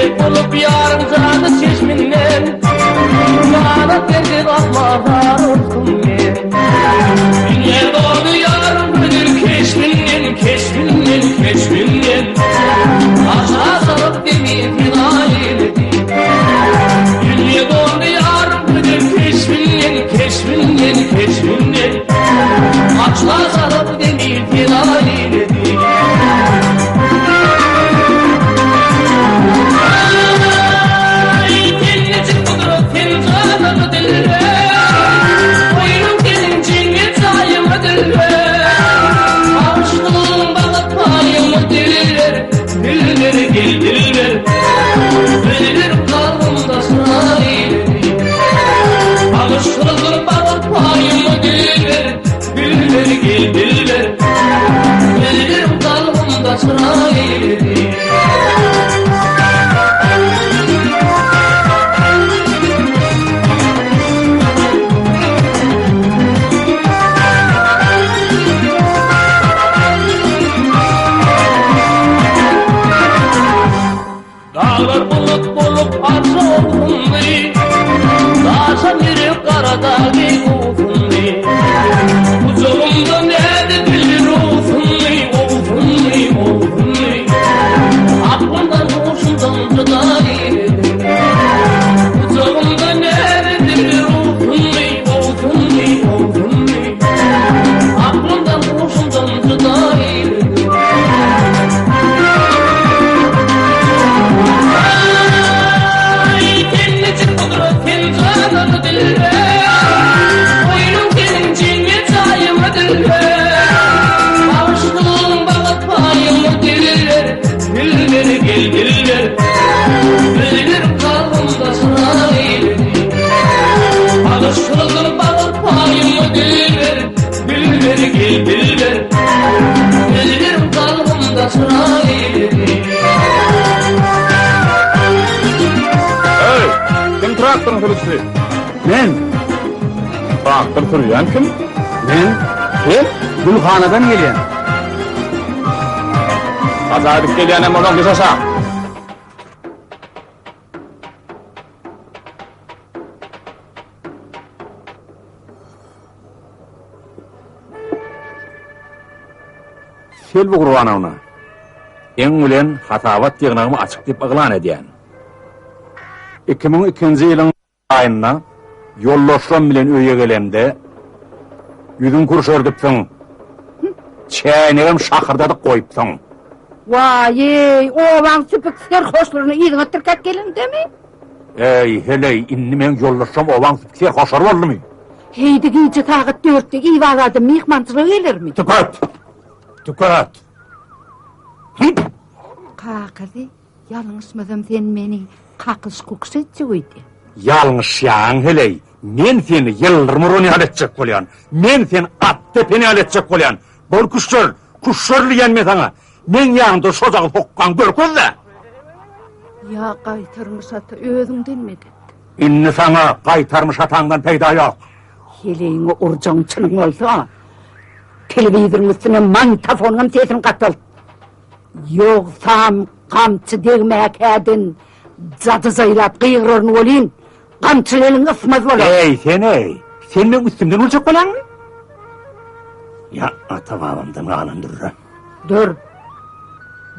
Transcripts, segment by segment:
Şehit olup yarım canı çeşminden bana kendi bakmadan olsun ben. Dünya doğdu yarım gönül keşminden, keşminden, keşminden. Aşağı salıp demir final eyledi. Dünya doğdu yarım gönül keşminden, keşminden, keşminden. Aşağı salıp demir final eyledi. Dağlar bulut bulup arzu olsundu, daşa biri karadağ olsundu. Kucağımda nerede dilir olsundu, olsundu, olsundu. Aklımdan hoşumdan cıdaydı. Kucağımda nerede dilir olsundu, olsundu, olsundu. Aklımdan hoşumdan cıdaydı. Kim traktörün sürücüsü? Men. Traktör sürüyen kim? Men. Kim? Gülxanadan gelyen. Kaza edip gelen hem oradan kısasa. Sel bu kurbanı ona. En ulen hatavat yığınağımı açık deyip ıglan ediyen. 2002 yılın ayında yollaşan bilen öye gelemde yüzün kuruş ördüptün. Çayneğim şakırdadık koyuptun. Vay, oğlan süpük serhoşlarını iyidin öttürkak gelin değil mi? Ey heley, inni men yollaşam ovan süpükser hoşar oldu mu? Heydi giyce tağıt dörtte ivaladı mihmancılığı gelir mi? Tükat! Tükat! Kakırdı, yalnızmadım sen beni kakış kuks etçiydi. Yalnız yan heley, men seni yıldırmır onu aletcek kolyan, men seni at tepeni aletcek kolyan. Bol kuşlar yenme sana. Men yanında socağı sokkan görküz de. Ya kaytarmış ata özün denmedi. İnni sana kaytarmış atandan peyda yok. Heleğini urcancının olsa, televizorun üstüne mantafonun sesini katıl. Yoksam kamçı degmek edin, cadı zaylap kıyırırın olayım, kamçın elin ısmaz olayım. Ey sen ey, sen benim üstümden olacak olan mı? Ya atavağımdan anın durra. Dur.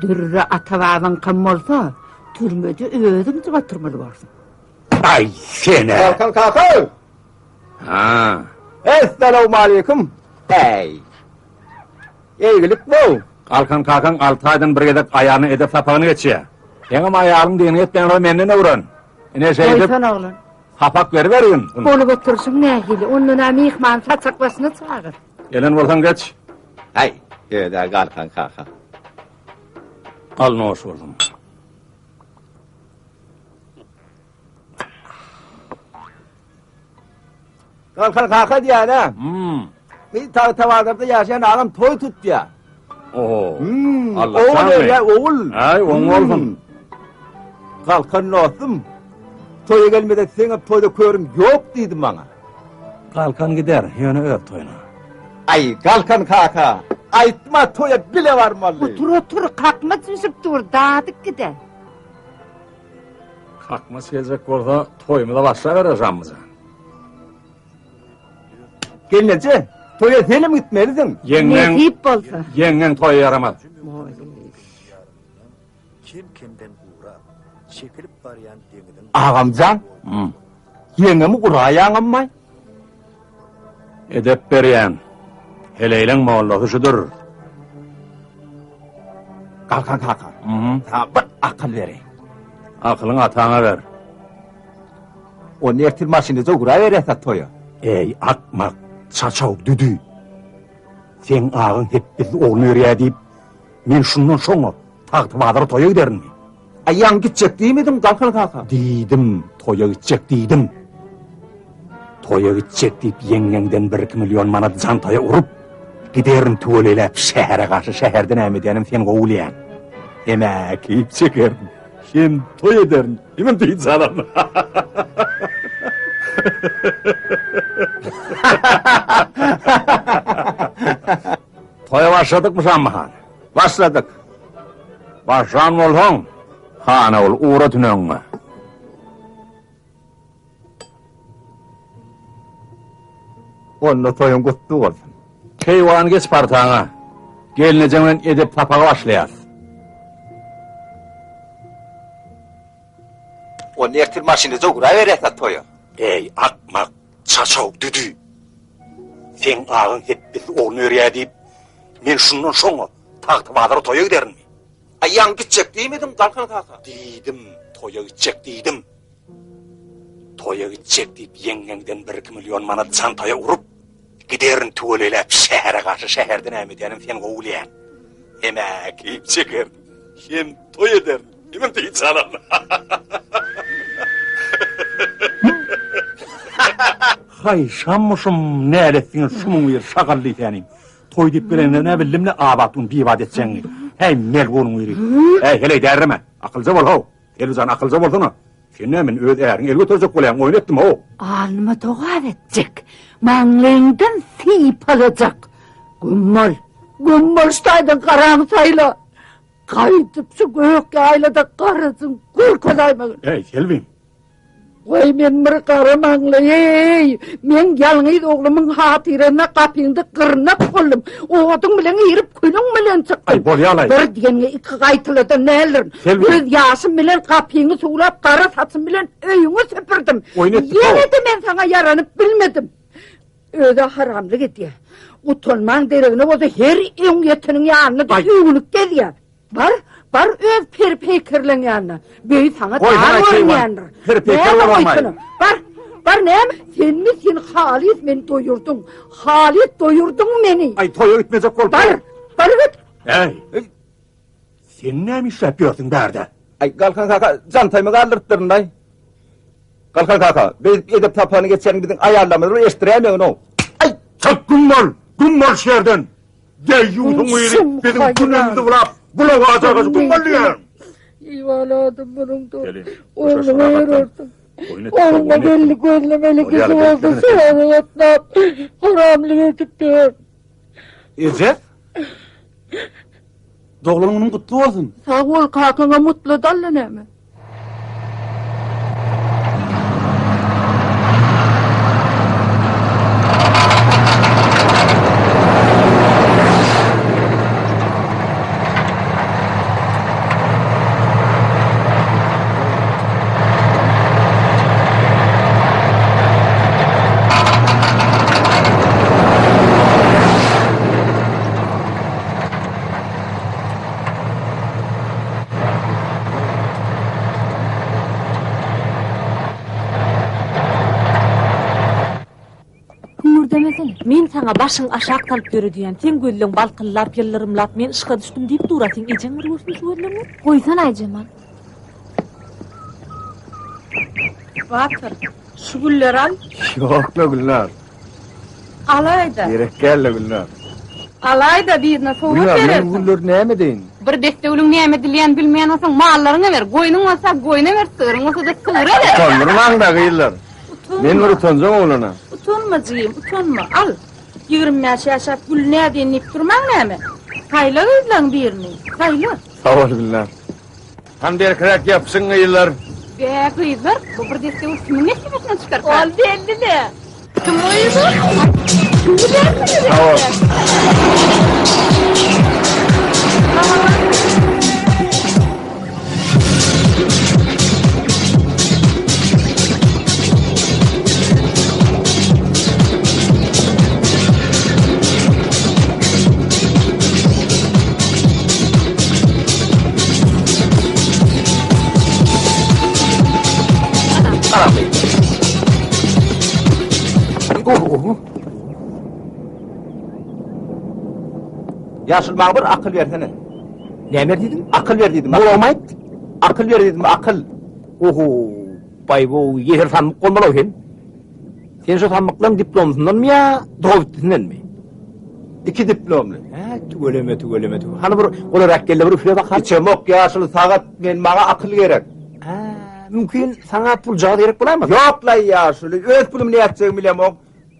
Dürre atavağın kam olsa, türmede özün tıvatırmalı varsın. Ay seni. Kalkan. Ha. Esselamu aleyküm. Hey. İyilik bu. Kalkan 6 aydan bir gedek ayağını edep sapağını geçiyor. Benim ayağım dini et ben mendine vuran. Ne şey edip Oysan oğlum. hapak veriverin. Onu götürsün nehili, onun amihman saçaklasını çağır. Gelen olsan geç. Hey. Öder kalkan. Al ne hoş oldum. Kalkan diye ne? Bir tavadırda yaşayan ağam toy tut ya. Oo. Allah oğul ya oğul. Ay oğul olsun. Kalkan olsun. Toya gelmeden seni toyda körüm yok dedim bana. Kalkan gider, yönü ör toyuna. Ay kalkan kaka. Aytma toya bile varmalı. Otur kalkma düşüp dur, dağıdık gider. Hakma sezek bolsa toyumu da başla vereceğimiz. Gelnece, toya sen mi gitmelisin? Ne Yengen, deyip bolsa? yengen toy yaramaz. Kim kimden uğrap, çekilip barayan dengiden Ağamcan, yengemi kuraya ağammay. Edep beriyen, heleylen moğulluğu şudur. Kalkan. Sana bir akıl vereyim. Aklını atağına ver. O nertil maşinize kuraya verese toya. Ey akmak, çaçav düdü. Sen ağın hep biz oğlunu yürüye deyip, men şundan sonra tahtı bağdırı toya giderin mi? Ayağın gidecek değil miydin kalkan kaka? Deydim, toya gidecek deydim. Toya gidecek deyip yengenden 1-2 milyon manat zantaya urup, giderin tüveleylep şehre karşı şehirden emedenim sen kovulayan. Emek yiyip çekerim. Sen toy ederin. Hemen değil sana. Toya başladık mı sanmahan? Başladık. Başlan olsun. Hana ol uğra tünen mi? Onunla toyun kutlu olsun. Keyvan geç partağına. Gelineceğinden edip tapağa başlayar. O nertil maşinize kuraya verese toya. Ey akmak, çaçav düdü. Sen ağın hep biz oğlunu yürüye deyip, men şundan sonra tahtı bağdırı toya giderin mi? Ayağın gidecek değil miydin kalkan kaka? Deydim, toya gidecek deydim. Toya gidecek deyip yengenden 1-2 milyon manat çantaya urup, giderin tüveleylep şehre karşı şehirden emedenim sen kovulayan. Emek yiyip çekerim. Sen toy ederin. Hemen değil sana. Hay şammışım ne eletsiniz şunun bir şakallı senin. Toy deyip bilenler ne bildim ne abatun bir ibadet seni. Hey melgunun yürü. Hey hele derrime. Akılca bol ho. Elizan akılca bolsana. Sen hemen öz eğerin el götürecek olayan oyun ettim ho. Alnıma doğar edecek. Manlığından sıyıp alacak. Gummol staydın karam sayla. Kaydıp şu gök yaylada karısın kul kolaymağı. Hey Selvin. Oy men bir karı manlıyı. Men yalnız oğlumun hatırına kapıyında kırnak kollum. Oğudun bilen yirip külün bilen çıktım. Ay bol yalay. Bir diyene iki kaytılı ne elirin. Selvi. Öz yaşım bilen kapıyını suğulap kara satsın bilen öyünü süpürdüm. Oynattık Yine o. de ben sana yaranıp bilmedim. Öyle haramlık et Utanman derine olsa her ön yetinin yanına da Ay. övünük gel ya. Var öz perpekirlen yanına. Böyü sana Oy, dar bana şey var. olmayandır. Perpekir olmayı. Var ne mi? Sen Halit beni doyurdun. Halit doyurdun beni. Ay toya gitmeyecek kol. Var git. Hey. Sen ne iş yapıyorsun derdi? Ay kalkan kaka cantayımı kaldırttırın day. Kalkan kaka biz edip tapağını geçelim bizim ayarlamaları eştiremiyorsun o. Ay çok gummol şerden. Deyyudun uyri benim günümüzü bulap. Bulağı acağız gummol diyen. İvaladım bunun da. Gelin, Oğlum boşasına hayır bakın. olsun. Oyunu Oğluma belli gözlemeli kızı Oraya oldu. bekleme. Sonra yatlam. Haramlı edip diyor. Ecep. Doğlumunun kutlu olsun. Sağ ol kalkına mutlu dallan hemen. Men sana başın aşağı kalıp görü diyen, sen gözlerin balkınlap, yıldırımlap, men ışığa düştüm deyip durasın. Ecen bir olsun şu gözlerini. Koysan Aycemal. Batır, şu güller al. Yok la Gülnar. Alayda. Gerek gel la Gülnar. Alayda birine soğuk Gülnar benim verirsin. güller ne mi deyin? Bir destevlüm neyme dileyen bilmeyen olsan mallarına ver. Koyunun olsa koyuna ver, sığırın olsa da sığıra ver. Utandırman da kıyırlar. Ben bir utanacağım oğlana. Utanma cıyım, utanma. Al. 20 yaş yaşap gül ne denip durman ne mi? Sayla gözlen birini, sayla. Sağ ol Gülnar. Han bir krak yapsın kıyırlar. Be kızlar, bu bir deste o kimin nesibesinden çıkar? Ol belli de. Kim oydu? Kim bilir? Yaşıl bana bir akıl versene. Ne verdin? Akıl ver dedim. Bulamayt. Akıl ver dedim, akıl. Oho, bay bu yeter tanık olmalı oken. Sen şu tanıkların diplomusundan mı ya, doğrultusundan mı? 2 diplomlu. Tügöleme. Hani bir olarak geldi bir üfle bakar. İçe mok yaşıl sagat men bana akıl gerek. Mümkün sana pul cağı gerek bulamaz. Yok la yaşıl, öz pulum ne yapacağım bilemok.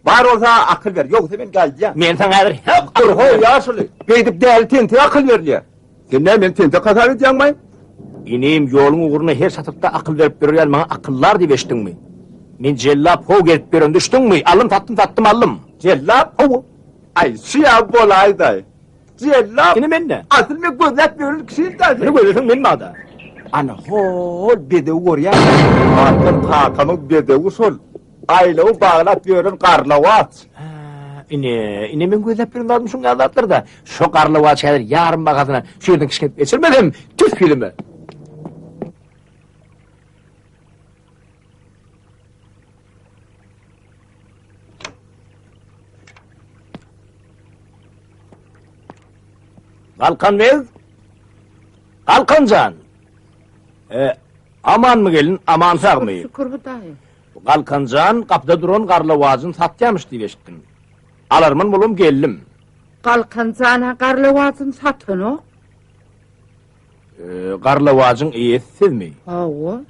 Var olsa akıl ver, yoksa ben geleceğim. Men sana eğer Dur ho yaşıl, gidip değil tente akıl ver diye. Sen ne men tente katar edeceksin mi? İneyim yolun uğruna her satıpta akıl verip veriyor bana akıllar diye beştin mi? Men cellap ho gelip veriyorsun düştün mü? Alım tattım alım. Cellap ho. Ay şia bolay day. Cellap. Yine ben ne? Asıl mı gözlet bir kişi Seni de. görüyorsun benim adı. Ana hol bedevi gör ya. Artık takamı bedevi sol. Aylağı bağlap görün karlavat. İne ben gözlep birini almışım yazdılar da şu karlı vaçaylar yarın bakasına şu yerden kışkent geçirmedim. Tüh filmi. Kalkan Vez. Kalkan Can. Aman mı gelin, aman sağ mı? Şükür Hudayım. Kalkan Can kapıda duran karlı vazın satyamış diye eşittim. Alarmın bulum geldim. Kalkan cana karlavazın satın o. Karlı vazın iyisi siz mi? O.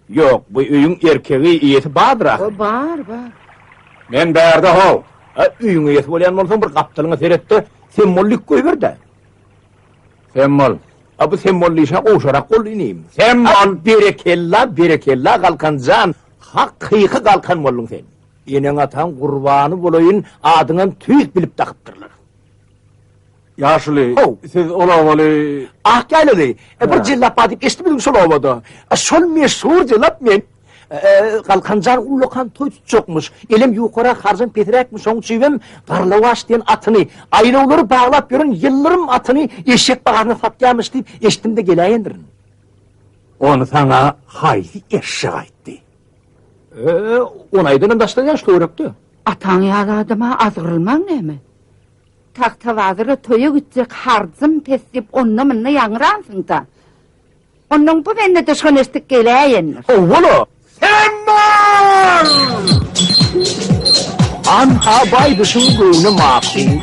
Yok, bu üyün erkeği iyisi bağdır ahı. O var. Men berde ho. Üyün iyisi olayan olsan bir kaptalını seyretti, semmollik koyver de. Semmol. Bu semmollü işe oşarak kol ineyim. Semmol. Berekella kalkan can. Hakkıyıkı kalkan mollun sen. Yenen atan kurbanı bulayın, adından tüyük bilip takıptırlar. Yaşlı. Ho. Siz olamalı. Ah geldi. Bir cillap adip estimedin sol ovada. Sol meşhur cillap men. Kalkancan ullukan toy tutacakmış. Elim yukarı harcın petirekmiş onun çivim. Karlavaş diyen atını. Aynaları bağlap görün yıllarım atını eşek bağırına satyamış deyip eştimde geleyindirin. Onu sana hayli eşek etti. Onaydının daştan yaş doğraktı. Atan yaradıma azgırılman ne mi? Taktavazırı toya gidecek harcım pesip onunla mınna yanıransın da. Onun bu bende dışkın estik geleyenler. Oğlu! Semmol! Anta bay dışın göğünü makul.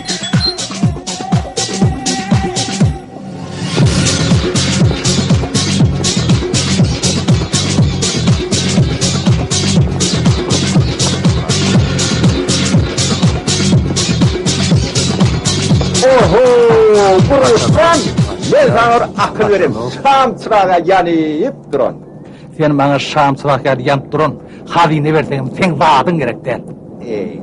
Oho, burası ben sana akıl vereyim. Şam çırağa yanıp durun. Sen bana şam çırak yanıp durun. Hazine versen sen vaadın gerek değil.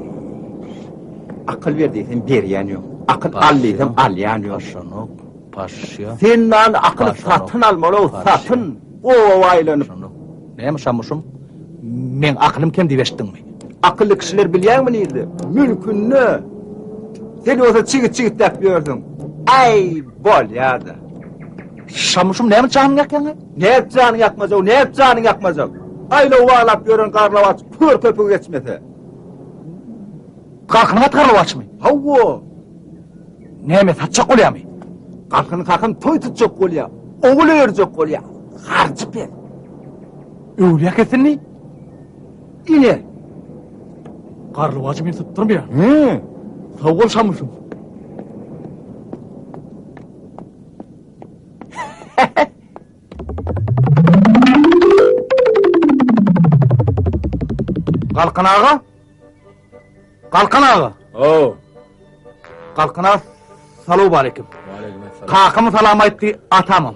Akıl verdiysen beriyen yok. Akıl allıysam allayan yok. Paşa. Sen lan akıl satın almalı, satın. O aylanıp. Neymiş amışım? Men aklım kendi veştin mi? Akıllı kişiler biliyor mu neydi? Mülkün ne? Sen olsa çıgıt yapıyorsun. Ay bol ya da. Şamışım neymiş canın yakyanı? Ne yapacağını yakmaz ne yapacağını yakmaz Ayla uvalap görün karlavaç, pür köpü geçmese. Kalkın at karlavaç mı? Havvo. Neyme satacak oluyor mu? Kalkın toy tutacak ol ya. Oğul örecek ol ya. Harcı ben. Öyle kesin mi? İne. Karlavaçı beni tutturmuyor. Hı. Sağ ol Şamışım. Kalkın ağa. Kalkın ağa. Oo. Kalkın ağa. Salamu aleyküm. Kakımı salam etti atamam.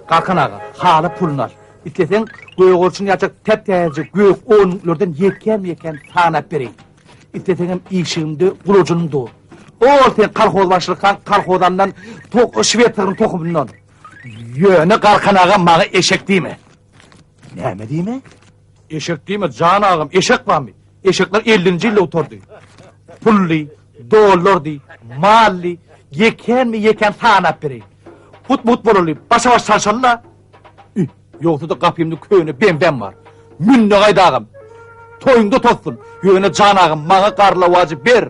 Kalkın ağa. Halı pulun al. İstesen göğe olsun yapacak tep-tezi göğe oğlunlardan yeken sanap vereyim. İstesen hem işimde kulucunum doğu. O sen kalkoz başlıktan kalkozandan şivetlerin tokumundan. Yöne kalkan ağam bana eşek değil mi? Näme diýme? Eşek değil mi? Can ağam eşek var mı? Eşekler 50. yılda oturdu. Pulli, dolardı, malli, yeken sanap vereyim. Mut bolurlu, başa baş sarşanla. Yoksa da kapımda köyüne ben var. Münne gaydağım. Toyunda tozsun. Yöne can ağam bana karlavacı ber.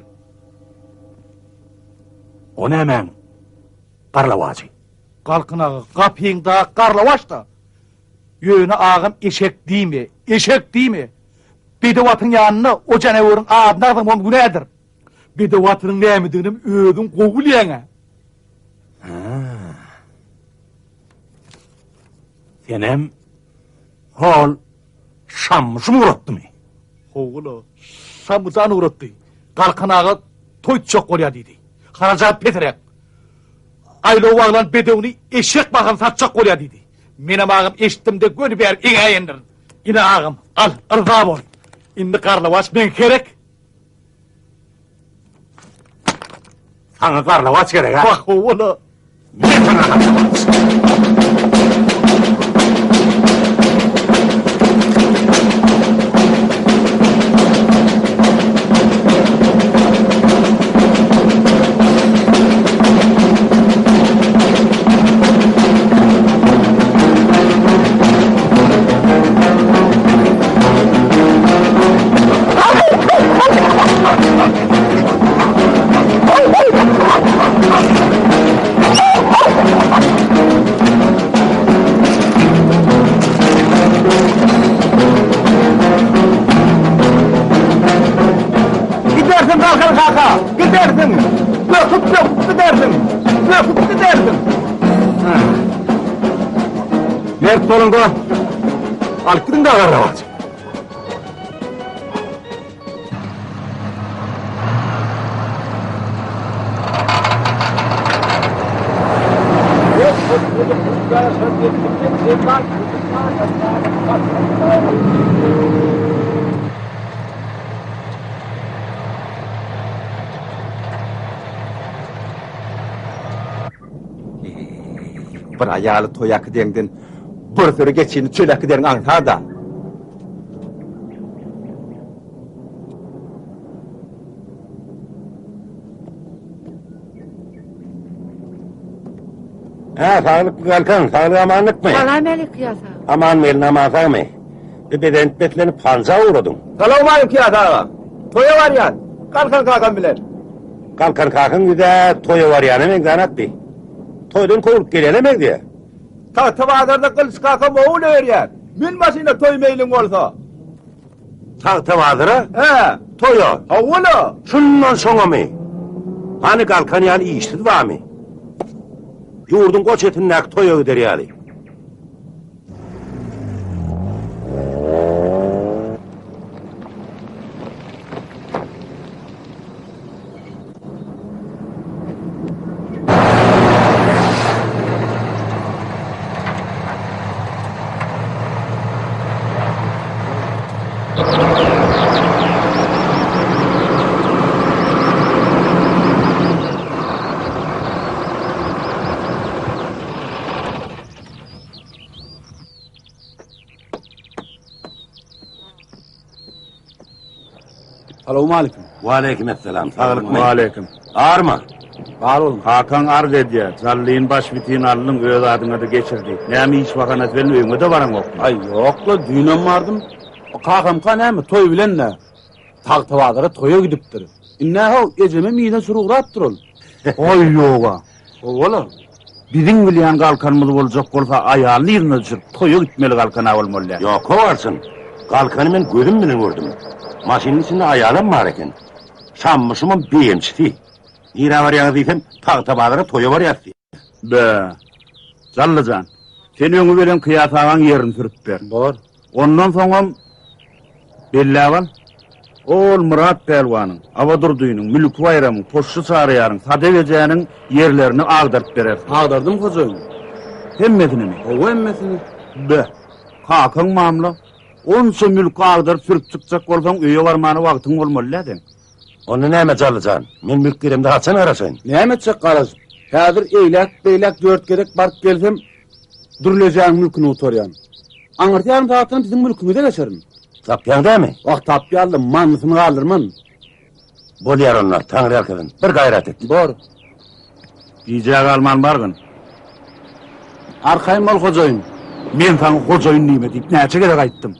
O nämen? Garlavacı. Kalkın ağa, kapıyında karlavaş da. Yöne ağam eşek değil mi? Eşek değil mi? Bedevatın yanına o canavarın adını adamım bu nedir? Bedevatının neymidinim ödün kovul yana. Senem hol şammışım uğrattı mı? Oğulu, samızan uğrattı. Kalkın ağa toy çok oraya dedi. Haracat peterek. Aylı oğlan bedevini eşek bakın satacak oraya dedi. Benim ağam eşittimde gönü ber iğe yendirin. Yine ağam al ırza bol. İndi karlavaş ben gerek. Sana garlavaç gerek ha? Bak oğlu. Ben sana garlavaç. Gidersin kalkın kaka, gidersin. Döküp gidersin. Döküp gidersin. Mert dolunda alkırın da garlavaç. Bir ayalı toyak dengdin. Bir sürü geçini çölak derin antada. Ha, sağlık kalkan, sağlık amanlık mı? Salam alik ya sağ. Aman mel namazı mı? Beden betlenip panza uğradın. Salam aleyküm ya dağa. Toya var ya. Kalkan kakan bilen. Kalkan kalkın güde toyu var yani mekzanattı. Toydan kovulup gelenemek diye. Tavazarda kılıç kakan oğul öğren. Min başına toy meylin olsa. Tahta vazıra, He. toyu. Oğulu. Şundan sonra mı? Hani kalkan yani işsiz var mı? Yurdun koç etinden toyu gider yani. Selamun aleyküm. Aleykümselam. Sağlık mı? Aleyküm. Ağırma. Var olun. Hakan ar dedi ya. Zalliğin baş bitiğini alın öz adına da geçirdi. Neymi iş vakanat verin öğüne de varan yok. Ay yok la düğüne vardım. Kakam ka neymi toy bilen ne? Taktavadara toya gidiptir. İnne hav eceme mide suruğrattır ol. Oy yoga. Oğlum. Bizim bilen kalkanımız olacak olsa ayağını yerine düşürüp toya gitmeli kalkana olmalı. Yok o varsın. Kalkanı ben gözüm bile gördüm. Maşinin içinde ayağım var eken. Şammışımın beğençti. Nire var ya diysem tahta bağlara toyu var ya. Be. Zallıcan. Sen öňü bilen kıyatağın yerini sürüp ber. Doğru. Ondan sonra belli aval. Ol Murat Pelvan'ın, Avadur Duyu'nun, Mülk Bayram'ın, Poşçu Sarıyar'ın, Sadevece'nin yerlerini ağdırıp verer. Ağdardım kocayım. Hemmesini mi? O emmesini. Be. Kakın mamla. Onsa mülk agdyryp sürüp çykjak bolsaň öýe barmany wagtyň bolmaly-da. Onu näme çalyjan? Men mülklerimde haçan arasayn. Näme çek garaz? Häzir eýlek dört gerek bark gelsem durulajak mülküni oturýan. Aňyrtýarym taýdan bizim mülkümizde geçerin. Tapýan dämi? Wagt tapýarlym, manysyny galdyrman. Bolýar onlar, Taňry arkadan. Bir gaýrat et. Bor. Giýjäk alman bargyn. Arkaýym bol hojaýyn. Men taňy hojaýyn diýme diýip näçe kere gaýtdym.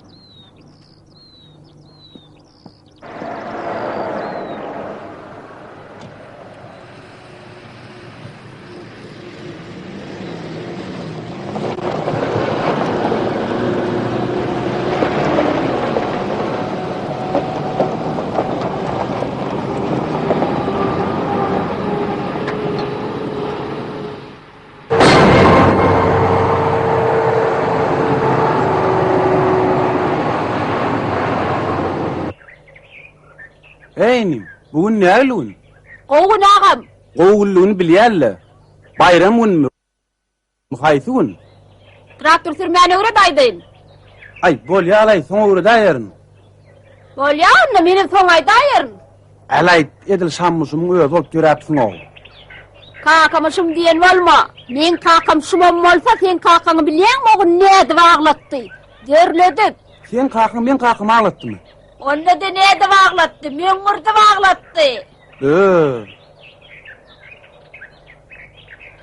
Eynim, bugün nägilgün? Oğun ağam. Gowullugyny bilýärler. Bayram günmi? Haýsy gün? Traktör sürmäne öre daýdyn. Ay, bolýar soň öwre daýaryn. Bolýarmy meniň soňay daýaryn. Alay, edil şammusum öýe bolup göräpsiň o. Kakamışım diýen bolma. Men kakam şumam bolsa sen kakaňy bilýärmi ogun näde baglatdy? Görledik. Sen kakam, men kakam aglatdymy? Onda da näde baglatdy? Men urdy baglatdy.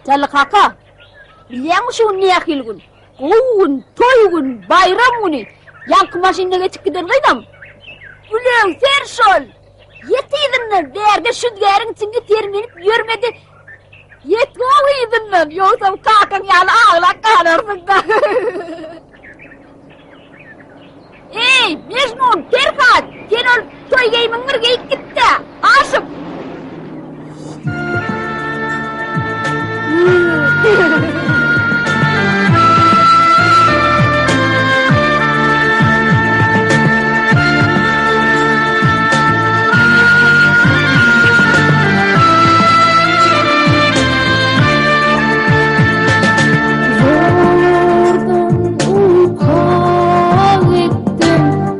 Jalla kaka. Bilýärmi şu nähilgün? Oğun, toýgün, bayram güni. Ýanky maşynada geçip giderdim. Ulan serşol. Yetidimden berde şu däriň içinde termenip ýörmedi. Yetgowydymdan ýoksa kakaň ýaly ağlak galarsın da. Ey, Mecnun, Ferhat, sen ol toýga mingirge gitdi. Aşyp.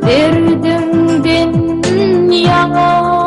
Verdim ben yana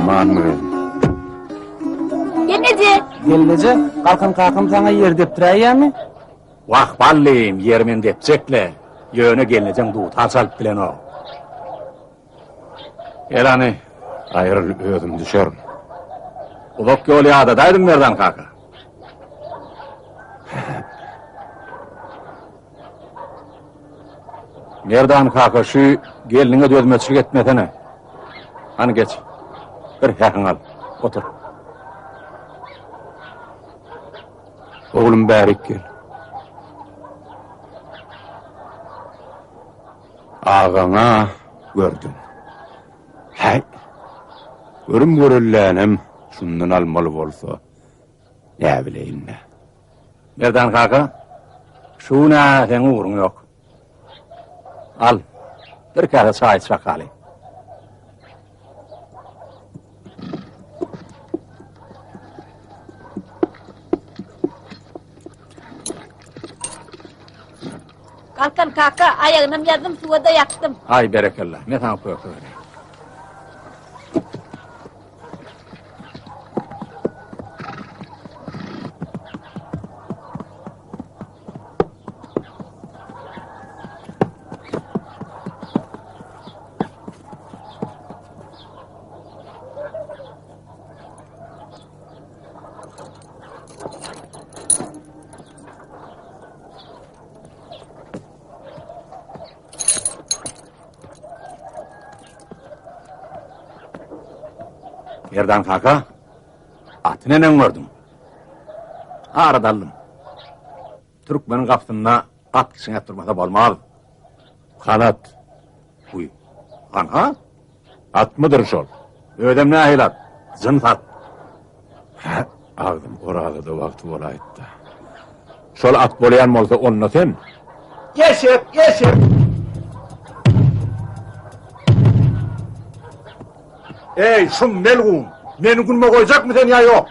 aman mı? Gelmece. Gelece, kalkın sana yer deptireyya mi? Vah balliyim yermen depcekle. Yöne gelineceksin duğuta çalıp bilen o. Gel hani. Ayrıl ödüm düşerim. Ulak yolu yağdadaydın Merdan kaka. Merdan kaka şu gelinine dözmeçlik etmesene. Hani geç. Bir yakın al. Otur. Oğlum bärik gel. Ağana gördüm. Hay. Görüllänem şundan almalı bolsa. Ne bileyim ne. Merdan kaka. Şuna sen uğrun yok. Al. Bir kere çay içmek alayım. Kalkan kaka ayağına yazdım suya da yaktım. Ay berekallah. Ne sana koyuyor öyle. Merdan kaka, atı nenen gördüm. Ağrıdallım. Türkmenin kapısına at kişine durmasa bolmaz. Kanat. Uy, kanha? At mıdır şol? Ödem ne ahilat? Zın at. Ağdım orada da vakti olaydı. Şol at bolayan olsa onunla sen? Yeşip. Ey şu melgum, beni gülme koyacak mı sen ya yok?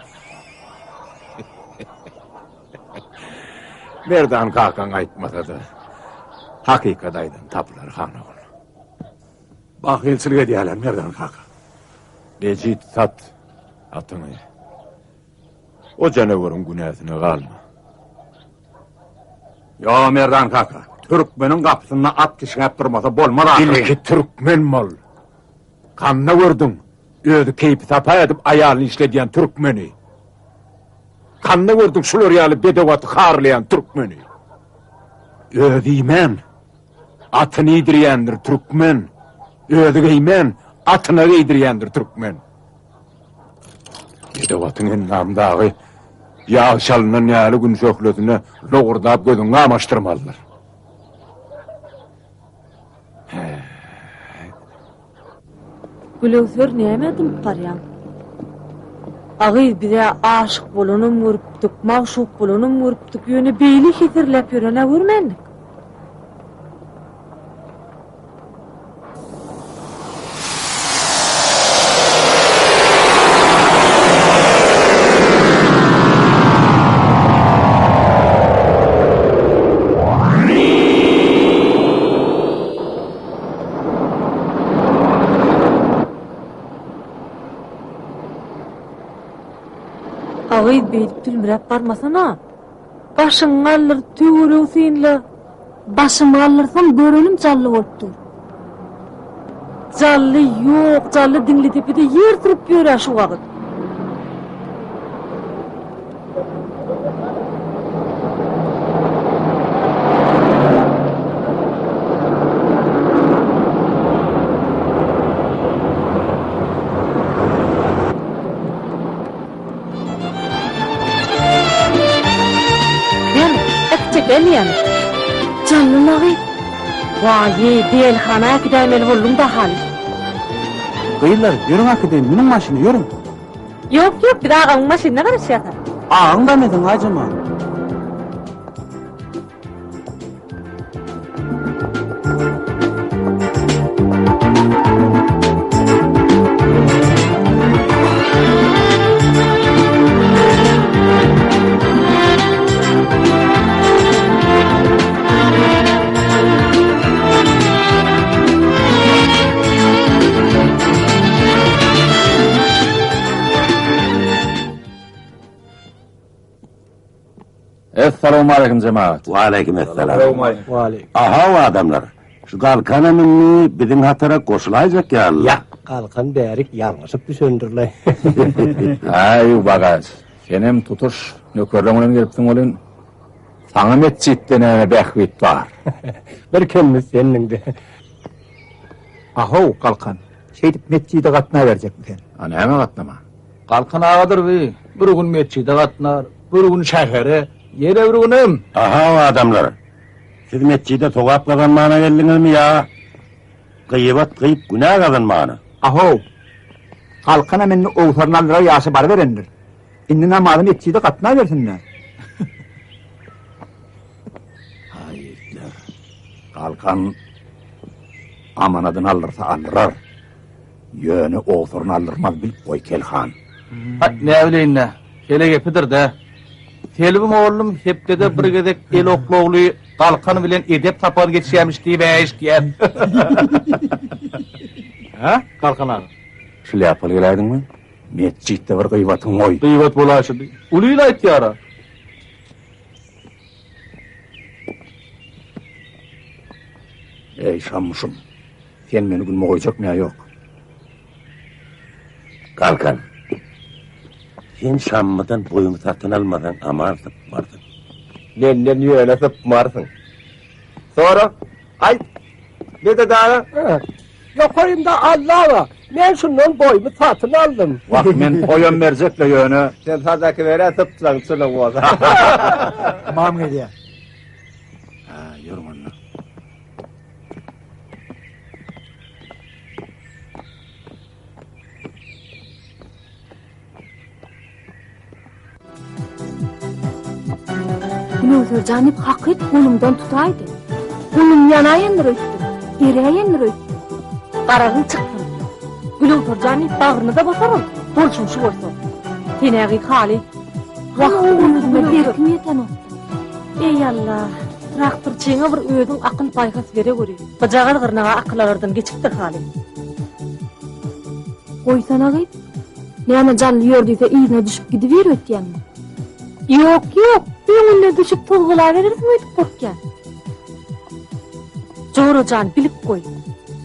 Merdan kakan aytmasa da hakikadaydın tapılar hana onu. Bak elçilik ediyorlar Merdan kaka. Becit sat atını. O canavarın günahına kalma. Ya Merdan kaka, Türkmenin kapısına at kişine durmasa bolmaz akıllı. İlki Türkmen mal. Kanna gördün. Ödü keypi tapa edip ayağını işlediyen Türkmeni. Kanna gördün şular yalı bedevatı harlayan Türkmeni. Ödü imen. Atını idiriyendir Türkmen. Ödü giymen. Atına giydiryendir Türkmen. Bedevatın en namdağı. Yağ şalının yalı gün şöklötüne loğurdap gözünü amaştırmalılar. Gülöğsör nämedim qaryan? Agy bize aşık bolanım görüpdük, maşuk bolanım görüpdük, ýöne beýli hitirläp ýörene görmendik. Agy beýip tülmürep barmasana. Başyň alır, töwerew senle. Başymy alyrsam görenim jally bolupdy. Jally ýok, jally diňli tepede ýer turup ýörer şu wagt. Eliyan. Canlı navi. Vayi, delhana akademiyeli boldum da hali. Kıyılar, yürün akademinin maşını, yürün. Yok, bir daha ağın maşinine karışıyatır. Ağın da nedin acıma? Esselamu aleyküm cemaat. Ve aleykümselam. Aha o adamlar. Şu kalkan eminni bizim hatara koşulayacak ya Allah. Ya kalkan derik yanlışıp düşöndürley. Ay bagaj. Senem tutuş nökerleğine gelipsin olun. Sana metçitten ene bekvit var. Bir kelime senin de. Aho kalkan. Şeydip metçide katına verecek mi sen? Ana hemen katlama. Kalkan ağadır vi. Bir gün metçide katnar, bir gün şehre, yere bir günüm. Aha o adamlar. Siz metçide sokap kazanmağına geldiniz mi ya? Kıyıbat kıyıp günah kazanmağına. Aho. Kalkan eminni oğtarnallara yaşı bar verendir. İndi namadı metçide katına versinler. Hayırlar. Kalkan amanadın alırsa alırır. Yönü oğturunu alırmaz bil koy kelhan. Ne öyleyim ne? Hele gepidir de. Telbim oğlum hep de bir gedek el okloğlu kalkanı bilen edep tapar geçiyormuş diye beş diye. Ha? Kalkan ağa. Şöyle yapılı geleydin mi? Metçitte bir kıyvatın oy. Kıyvat bulaşırdı. Uluyla ihtiyara. Ey şammışım. Sen beni günme koyacak mı ya yok? Kalkan. Sen Şam'dan boyunu satın almadan amarsın vardın. Nenden yöne sıpmarsın. Sonra ay ne de daha Yok oyunda Allah var. Ben şundan boyumu satın aldım. Bak men koyun verecekle yönü. sen sadaki vere sıptılan çılın olsa. Tamam geliyor. Ha yorum anla. Gülözer canip hakik kolumdan tutaydı. Kolum yanayendir öttü, ereyendir öttü. Qaragın çıktı. Gülözer canip bağrını da basarım, bolşumşu bolsun. Tenägi hali. Vaqt önüme derkim yeten o. Ey Allah, traktörçiňe bir ödün akıl paýhas bere göri. Bajagal gyrnaga akyllardan geçipdir hali. Goýsana git. Näme jan ýördüýse iýine düşüp gidiber ötýänmi? Yok yok, öňüne düşüp tolgulaverirsin öýtüp gorkýan. Jorojan bilip koy.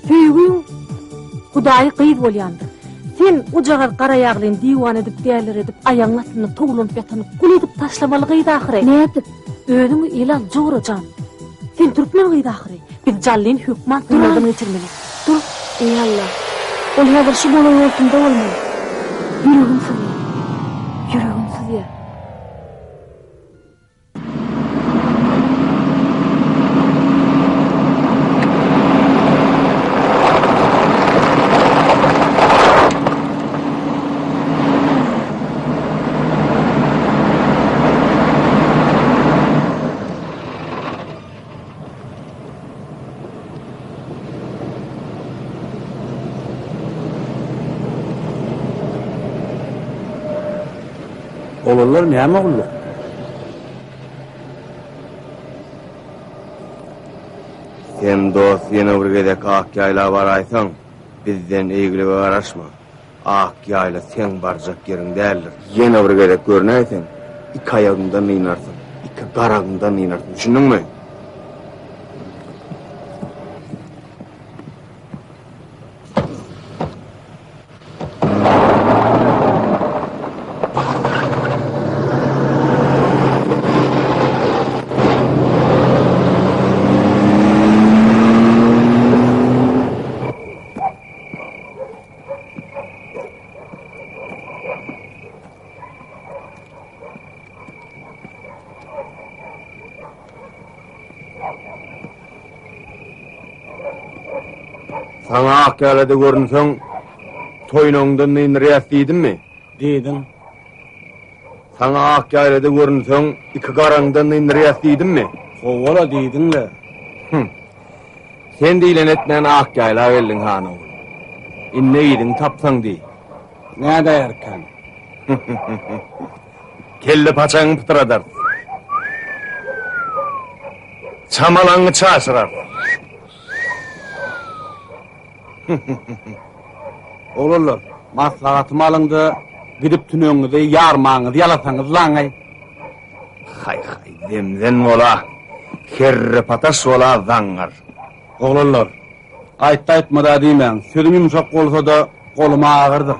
Süýgüň Hudaý gyýz bolýandyr. Sen ujagar qara ýaglyn diwan edip däler edip aýaňasyny toglunyp ýatanyp gül edip taşlamaly gyýdy ahyry. Nädip? Öňüňi elan Jorojan. Sen türkmen gyýdy ahyry. Biz jallyn hökmat durmadan geçirmeli. Dur, ey Allah. Ol häzir şu bolan ýoltunda bolmaly. Ýüregim sızýar. Ýüregim sızýar. Oğullar näme bolýar? Sen dost ýene bir gedek ak ýaýla baraýsaň, bizden eýgili garaşma. Ak ýaýla sen barjak ýeriň däldir. Ýene bir gedek görnäýsen, iki aýagyndan ýynarsın, iki garagyndan ýynarsın. Düşündiňmi? Sana ak ýaýlada görünseň, toýnaňdan ýynyrýas diýdimmi? Diýdin. Sana ak ýaýlada görünseň, iki garaňdan ýynyrýas diýdimmi? Howala diýdinle. Sen diýlen etmän ak ýaýla geldin hany. Inne ýedin tapsaň diýi. Näde erken? Kelle paçaň pytyradar. Çamalaňy çaşyrar. Oğullar, maslahatymy alyndy, gidip tünöňizi ýarmaňyzy ýalasaňyz laňy. Hay hay, Demden ola, kerre pataş ola zangar. Oglanlar, aytma da diýmän. Sözüm yumşak bolsa da goluma ağırdır.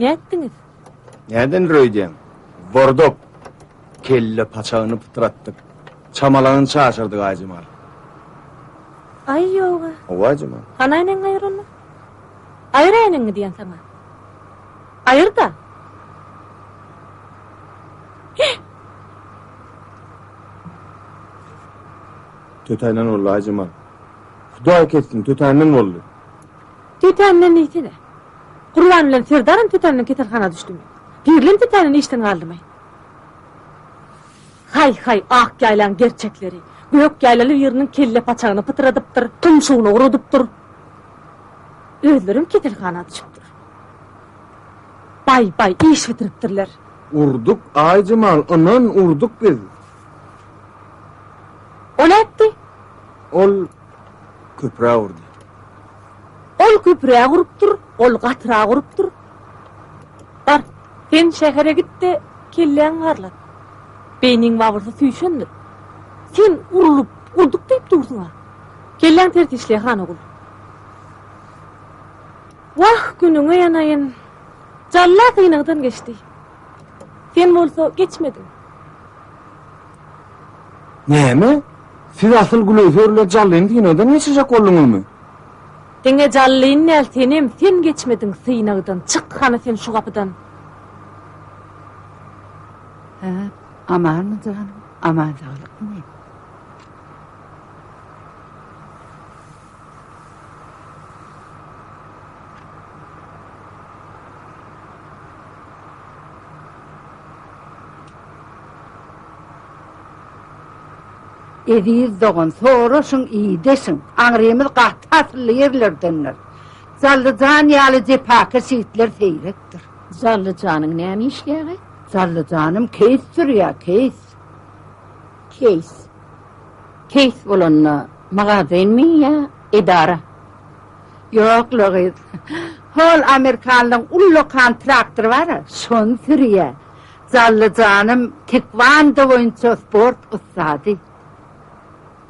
Ne ettiniz? Nereden röydem? Vorduk. Kelle paçağını pıtrattık. Çamalağını çaşırdık Aycımal. Ay yoga. O Aycımal. Hanaynen ayrılma. Ayrayenen mi diyen sana? Ayır da. Tötaylan oldu Aycımal. Huda ketsin, tötaylan oldu. Tütenle neytine? Kurban bilen Serdar'ın tütenle ketelhana düştüm. Birlim tütenini işten kaldırmayın. Hay ah yaylan gerçekleri. Gök yaylalı yerinin kelle paçağını pıtıradıptır, tumşuğunu uruduptur. Özlerim ketelhana düşüptür. Bay iş bitiriptirler. Urduk Aycımal, anan urduk biz. O ne etti? Ol köprüye vurdu. Ol köprüye kuruptur, ol katırağa kuruptur. Bar, sen şehre git de kellen varlat. Beynin vavırsa süyşöndür. Sen urduk deyip dursun ha. Kellen tertişliğe han oğul. Vah gününe yanayın. Calla kıynağdan geçti. Sen bolsa geçmedin. Neme? Siz asıl glöförle callin dinodan geçecek oldunuz mu? Dene callin nel senem, sen geçmedin sıynağdan. Çık hana sen şu kapıdan. Aman canım, aman sağlık mı? Ediz doğun, soğuruşun iyi desin. Anriyemiz qahtasılı yerlerdenler. Zallıcan yalı cepaka şiitler seyrektir. Zallıcanın näme işleri? Zallıcanım keys sürüyor, keys. Keys bolanna magazin mi ya idara? Yok loğuz. Hol Amerikanlığın ullokan traktör var ya, şon sürüyor. Zallıcanım tekvando boyunca sport ustadı.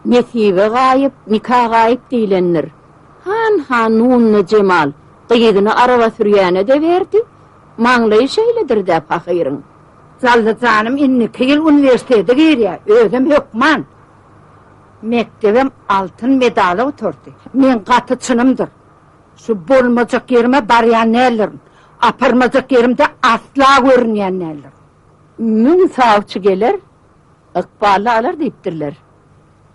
Nesibe gayip, nikah gayip deylenler. Hanunlu Cemal, qıyıdını araba sürüyene de verdi. Manlayı şeyledir de pakırın. Zallıcanım inni kıyıl üniversitede giriyor, özüm hükman. Mektebim altın medalı oturdu. Men katı çınımdır. Şu bolmacak yerime barayan neylerim. Aparmacak yerimde asla görünyen neylerim. Mün savcı gelir, ıkbalı alır deyiptirler.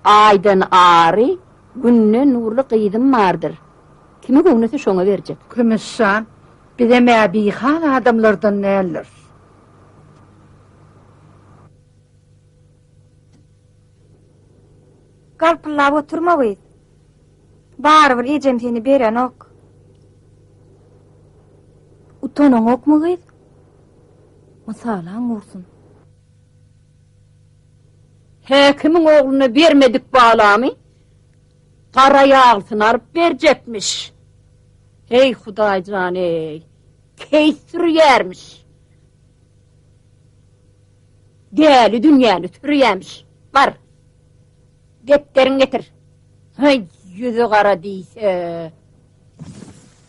Aydan ağrı, günne nurlu kıyıdım vardır. Kimi göğnesi şona verecek? Kümüşşan, bir de mebihal adamlardan neyler. Galpıllap oturma buyuz. Barıbır ecem seni beren ok. Utonan ok mu gıyız? Masalan olsun. Hekimin oğlunu vermedik bağlamı. Parayı alsın arıp verecekmiş. Hey Hudaycan ey. Keysür yermiş. Deli dünyanı türüyemiş. Var. Defterin getir. Hay yüzü kara değilse.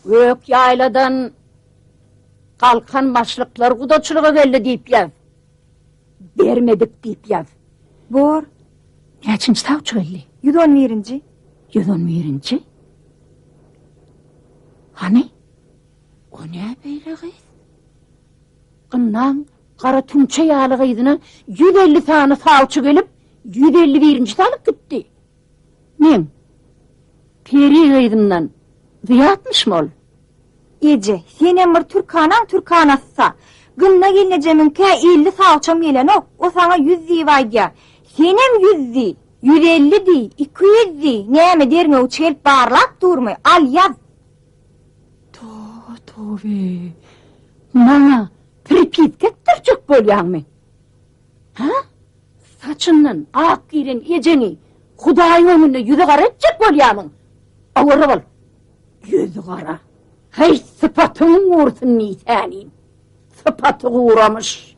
Gök yayladan kalkan başlıklar kudaçılığa geldi deyip yaz. Vermedik deyip yaz. Bor, Geçin savcı belli. 111. 111. Hani? O ne beýle kız? Gynnan kara tümçe ýaly gyzyna 150 tane savçy gelip 151-nji alyp gitdi. Men peri gyzymdan ziyatmışmy ol? Ece, senem bir Türkanassa. Gynna geleceğiminke 50 savçam gelen o sana 100 diýär. Senem 100 di, 150 di, 200 di. Näme derine uçelip barlap durmy? Al yaz. Tobe. Mana pripit kettirjek bolýarmy? Ha? Saçından ak giren ejeni Hudaýyň önünde ýüze gara etjek bolýarmyň. Awara bol. Ýüze gara. Hey sıpatyň ursun nitänin. Sıpaty uğramış.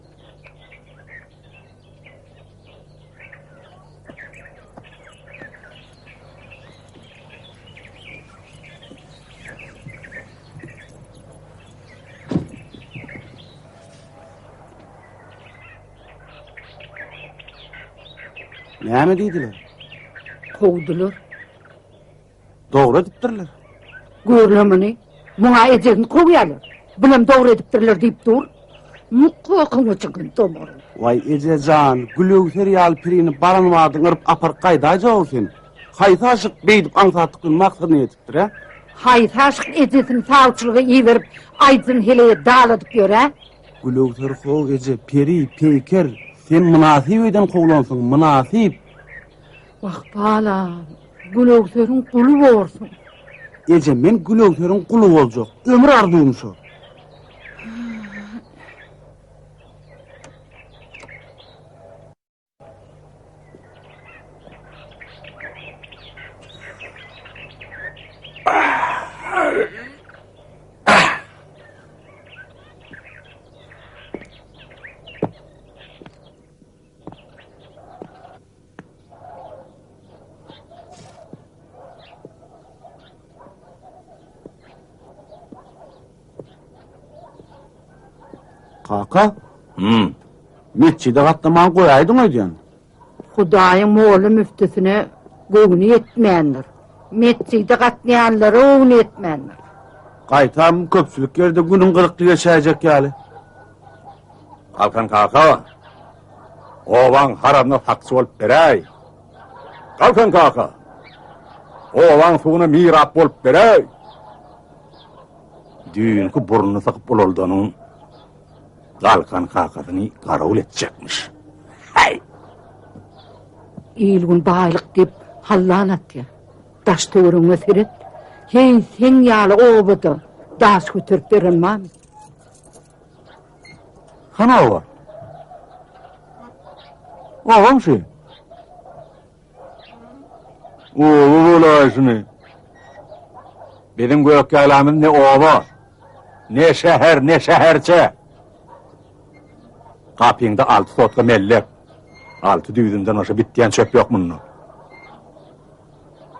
Näme diýdiler? Kovdular. Dogry edipdirler. Görlemini, muňa ejegini kowyarlar. Bilem dogry edipdirler diýip dur. Muqokyň çykyn tomar. Vay Ejejan, gülöwser ýaly pirini baranmadyň ırıp apar gaýdaýjak sen. Haýsy aşyk beýdip aňsatdykyň maksadyny ýetipdir, ha? Haýsy aşyk ejesini savçylygy ýerip aýdyn hele daladyp ýöre. Gülöwser how eje peri, peýker, sen münasip eden kowlansyň, münasip. Wah bala, gülöwseriň kuly bolsun. Eje men gülöwseriň kuly boljak, ömür arzuwym şo. Kaka? Metçide gatlaman koyaydın ödyan. Hudaýyň moğlu müftüsine göğünü yetmeýändir. Metçide gatlaýanlara göğünü yetmeýändir. Qaytam köpçülük yerde günün kırıklı yaşayacak ýaly. Kalkan kaka. Ovan haramna faksı olup beray. Kalkan kaka. Ovan suğuna mirap olup beray. Düğünki burnunu sakıp ololdanın Kalkan kakasyny garawul etjekmiş. Hay! İlgün baýlyk dip hallan atdy. Daş töwerüňe seret. Hey sen ýaly obada daş götürüp berenmam. Hana var? Oğlum şey. Oğulaşını. Benim gök yaylamın ne ova, ne şehir, ne şehirçe. Kapyňda 6 sotka mellek, 6 düýdünden aşa bitdiýän çöp ýok munna.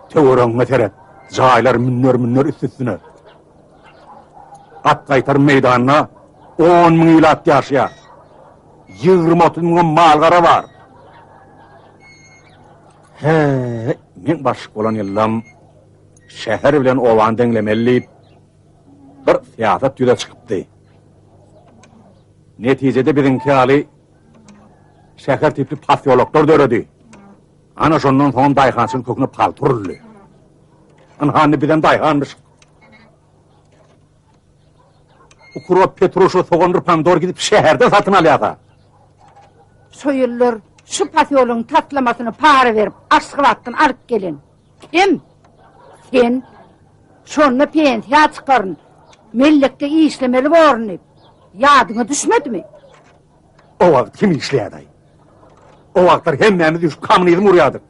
Töwerüňe terep, jaýlar münner üstüne. At gaýtar meýdanyna 10.000 ýyl at ýaşaýar. 20-30 miň mal gara bar. He, men başyk bolan ýyllam şäher bilen owan deňlemelli bir siýasat ýüze çykypdy. Netijede birinki ali şäher tipli pasiologlar döredi. Ana şondan soň daýhançyň köküne palturly. Anhany bilen daýhanmyş. Ukurop Petruşa soğandır pomidor gidip şehirde satın alýar. Soýullar şu pasiologň tatlamasyny para berip aşgylatdan alyp gelin. Kim? Sen şonu pensiýa çykaryn. Mellekde işlemeli borny. Yadyňa düşmedimi? O wagt kim işleýärdi? O wagtlar hemmemiz üç kommunizm urýardyk.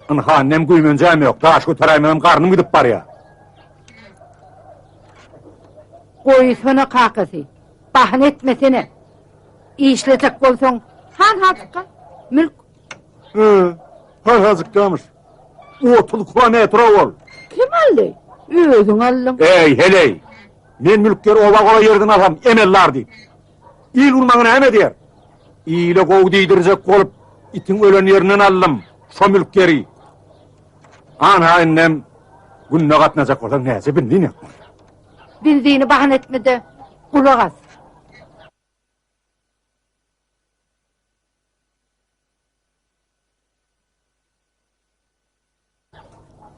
Anhanem güýmenjäm ýok, daş göteräýmem garnym gidip barýar. Goýsana kakasy. Bahane etmesene. İşletek bolsaň, han haçka, mülk. Han hazıklamış. 30 kilometre ol. Kim aldy? Özüň aldym. Ey heley. Men mülkleri ola yerden alam, emellar deyip. İl urmagyna heme diýer. İle gow diýdirjek bolup, itin ölen ýerinden aldım. Şo mülkleri. Ana annem Günne katnacak olan neyse bildiğin yok. Bildiğini bahane etme de kulak as.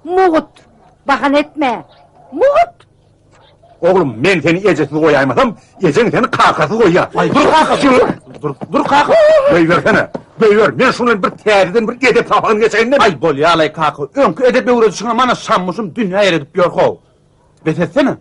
Muğut, bahane etme. Muğut. Oğlum ben seni ecesini koyaymasam, ecen seni kakası koyar. Ay dur kakası. Dur kakı. Beyversene. Beyver, ben şunun bir teriden bir edep tapağını geçeyim de. Ay bol ya alay kakı. Önkü edepe uğraşına bana sanmışım dünya eredip gör kov. Betetsene.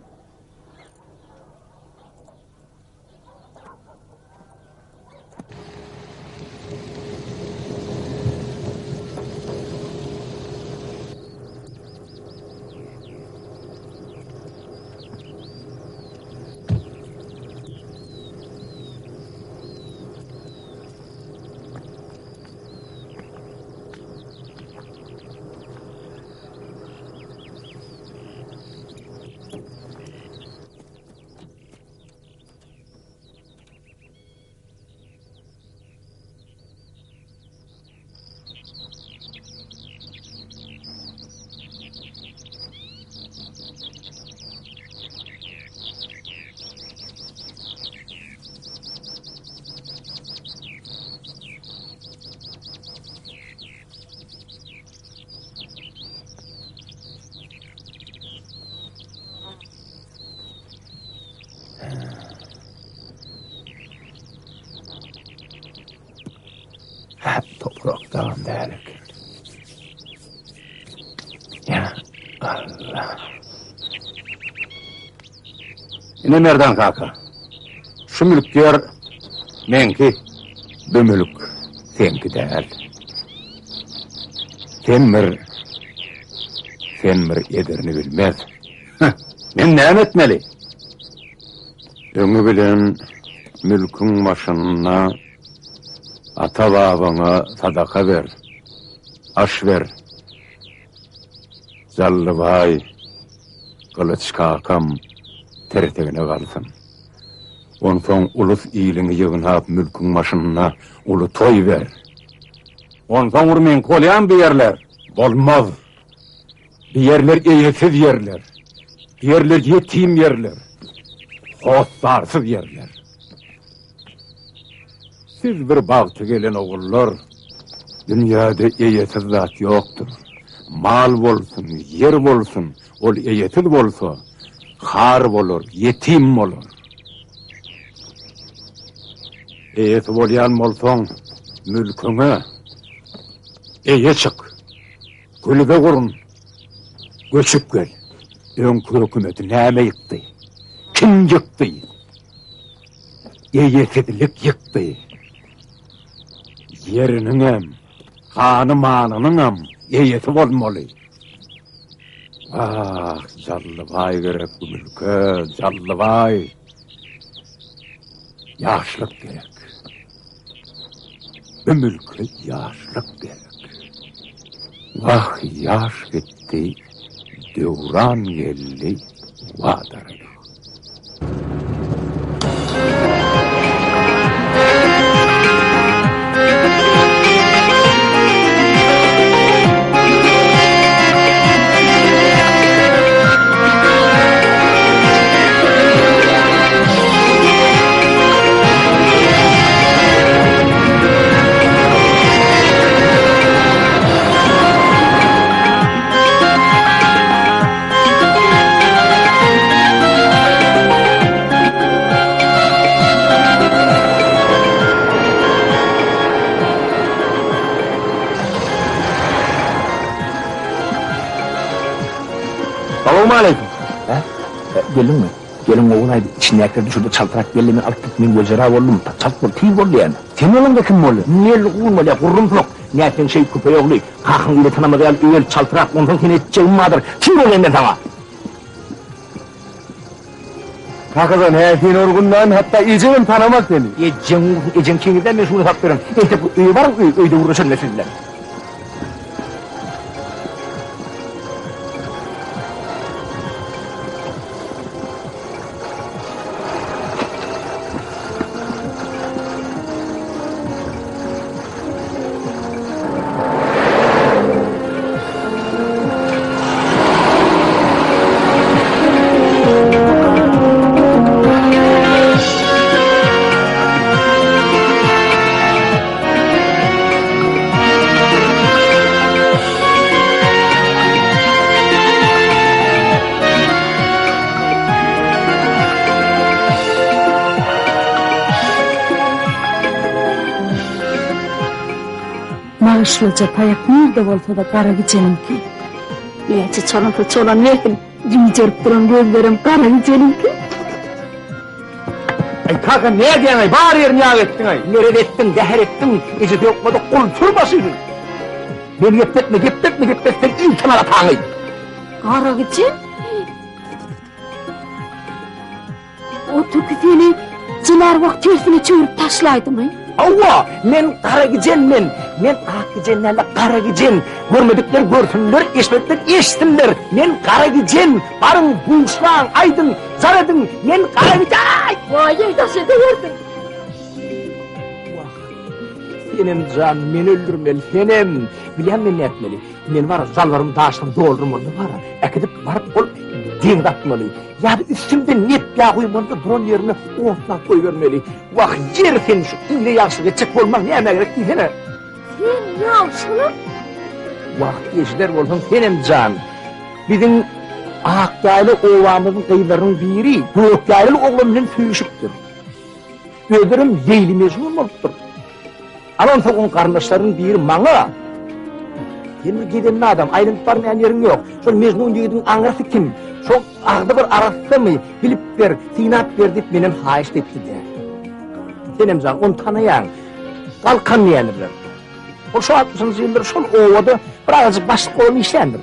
Hep topraktan delik. Ya Allah. Yine nereden kaka? Şu mülkler menki, bu mülk senki değil. Senmir ederini bilmez. Ben ne etmeli? Öňü bilen mülkün başına ata babana sadaka ver, aş ver. Zallıbay, kılıç kakam, tertegine kalsın. Onson ulus iyiliğini yığınap mülkün başına ulu toy ver. Onson urmen kolyan bir yerler, olmaz. Bir yerler eyetsiz yerler, bir yerler yetim yerler, hostarsız yerler. Siz bir bağtı gelen oğullar, dünyada eyetsiz zat yoktur. Mal bolsun, yer bolsun, ol eyetsiz bolsa, har bolur, yetim bolur. Eyetsiz bolyan bolson, mülküne eye çık, kulübe kurun, göçüp gel. Önkü hükümeti näme yıktı? Kim yıktı? Eyesizlik yıktı. Yerinin hem, kanı manının hem, eyesi olmalı. Ah, Zallıbay gerek bu mülke, Zallıbay. Yaşlık gerek. Bu mülke yaşlık gerek. Vah, yaş gitti, devran geldi, vadarı. Selamünaleyküm. Gelin mi? Gelin oğulaydı. İçindeyekler düşürdü çaltarak gelini alıp gitmeyin gözera oğlum. Çaltmur, tüy oldu yani. Sen oğlum kim oldu? Niye olmadı ya? Kurrum yok. Ne etken şey küpe yoklu. Kalkın ile tanımadı ya. Öyle çaltarak ondan seni edeceğim madır. Kim olayım ben sana? Hakikaten herifin orgundan hatta ecenim tanımak seni. Ecen kimden ben şunu hak veririm. İşte bu öy var mı? Öyde uğraşın nesiller. Maaşlıca payak nerede olsa da kara giceninki. Niyeti çalıntı çolan nekin, cimcerip duran gözlerim kara giceninki. Ay kaka ne diyen ay, bari yerini yağ ettin ay. Nerede ettin, deher ettin, ece de yokmadı, kultur basıydın. Ben gepetme, sen ilkin ala tanıy. Kara gicen? O tüküfeni cinar vakt tersine çöğürüp taşlaydı mı? Allah, men kara gicen men ak gicenlerle kara gicen. Görmedikler görsünler, eşmedikler eşsinler. Men kara gicen, barın buluşlan, aydın, zaradın, men kara gicen. Vay taşıdı verdin. Senem can, men öldürmeli, senem. Bilem men ne etmeli? Men var, zalvarımı taştım, doldurum onu var. Ekidip varıp ol, den atmalı. Ya da üstümde nep yağ koymalı da duran yerine ortuna koy vermeli. Vah, yer senin şu iyile yaşlı geçecek olmak ne emeğe gerek değil, sene? Sen ne yapsın? Vah, geçler olsun, senem can. Bizim Akkaylı ovamızın kıyılarının biri, Gökkaylı oğlumuzun söyüşüktür. Ödürüm Leyli Mecnun oluptur. Aman soğun kardeşlerin biri mana. Yeni gidenli adam, ayrıntı varmayan yerin yok. Şol Mecnun yiğidin anırsı kim? Şol ağda bir arası mı? Bilip ver, sinat ver deyip benim haişt etti der. Senem can, onu tanıyan, kalkan niyenirler. O şu 60. yıldır şol ovada birazcık başlık olun işlendir.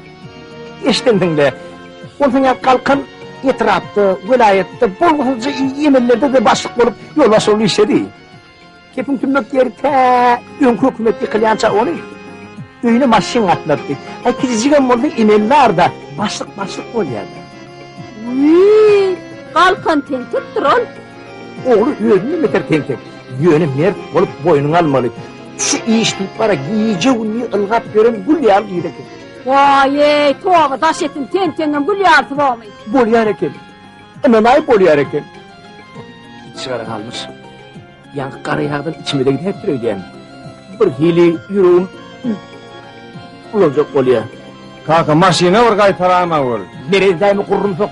İşlendin de, ondan ya kalkan etrafta, vilayette, bolğulca emellerde de başlık olup yolbaşı olu işledi. Kepin tümlük yeri önkü hükümetli kılyança onu. Öyünü maşin atlattı. Ay kizicigen oldu emeller de başlık oluyordu. Kalkan tentektir ol. Oğlu yönünü meter tentek. Yönü mert olup boynunu almalı. Şu iştik para giyice ünlü ılgap gören gülyal giydik. Vay tuğağı taş etin tentengin gülyartı var mı? Bolyar eken. Ananay bolyar eken. Sigara kalmış. Yankı karayağdan içime de gidip duruyor. Bir hili yüreğim olacak bolyar. Kaka maşine var kaytarağına var. Neredeyimi kurrum sok,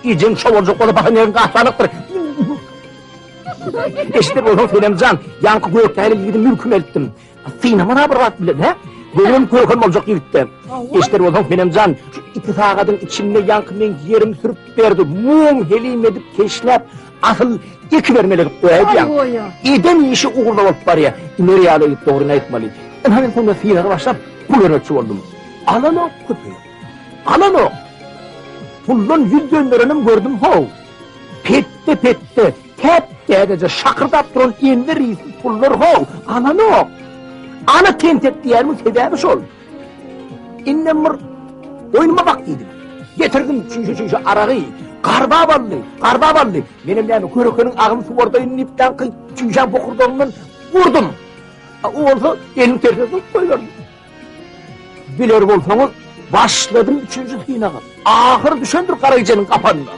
icen şov olacak ola bakın yerin kahtanıktır. Eşitler olsun senem can, yankı Gökkaylı yiğidin mülküm ettim. Sinema ne rahat bilen he? Benim korkum olacak yiğitten. Eşitler olsun senem can, şu ittifakadın içinde yankı men yerim sürüp verdi. Muğum helim edip keşlep, asıl iki vermelik koyacağım. Eden işi uğurda olup var ya, nereye alayıp doğruna etmeli. Ben hemen sonra sinema başlayıp pul vermekçi oldum. Alan o köpeği, alan o. Pullun yüz döndürenim gördüm hov. Pette, tep dedece şakırdap duran ender iyisi pullar hov. Alan o. Ana tentek diyerim sebebi sol. İnnem bir oyunuma bak dedim. Getirdim çünkü arağı. Karba ballı. Benim yani körükünün ağım su orada inipten çünkü bokurduğumdan vurdum. O olsa elim tersine koyuyorum. Bilir olsanız başladım 3. sıyınağa. Ahır düşendir Karagıcan'ın kapanına.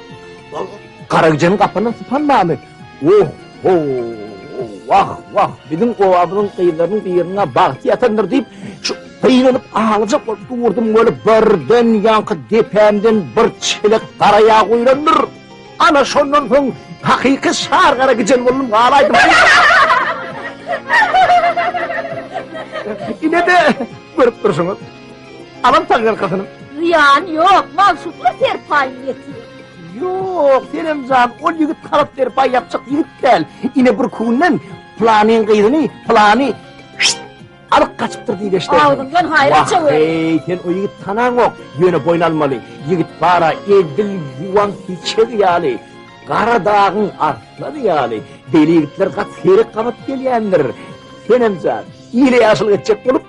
Karagıcan'ın kapanına sıpanma mı? Vah. Bizim ovamızın kıyılarının bir yerine bahtı yatandır deyip şu kıyınlanıp ağlayacak vurdum böyle birden yankı depemden bir çelik karaya koyulandır. Ana şondan son hakiki şar Karagıcan oldum ağlaydım. Yine de görüp dursunuz. Alam takır kadınım. Ziyan yok, malsuplu serpayı yetiyor. Yok, senem can, o yigit kalıp serpay yapacak yigit değil. Yine bir kuğundan planın kıydını, planı alıp kaçıptır diye işte. Ağzından hayret çağır. Vah sen o yigit tanan yok, yöne boynalmalı. Yigit para, edil, yuvan, hiçe diyali. Kara dağın artla diyali. Deli yigitler kat seyrek kamat geliyendir. Senem can, iyile yaşıl geçecek olup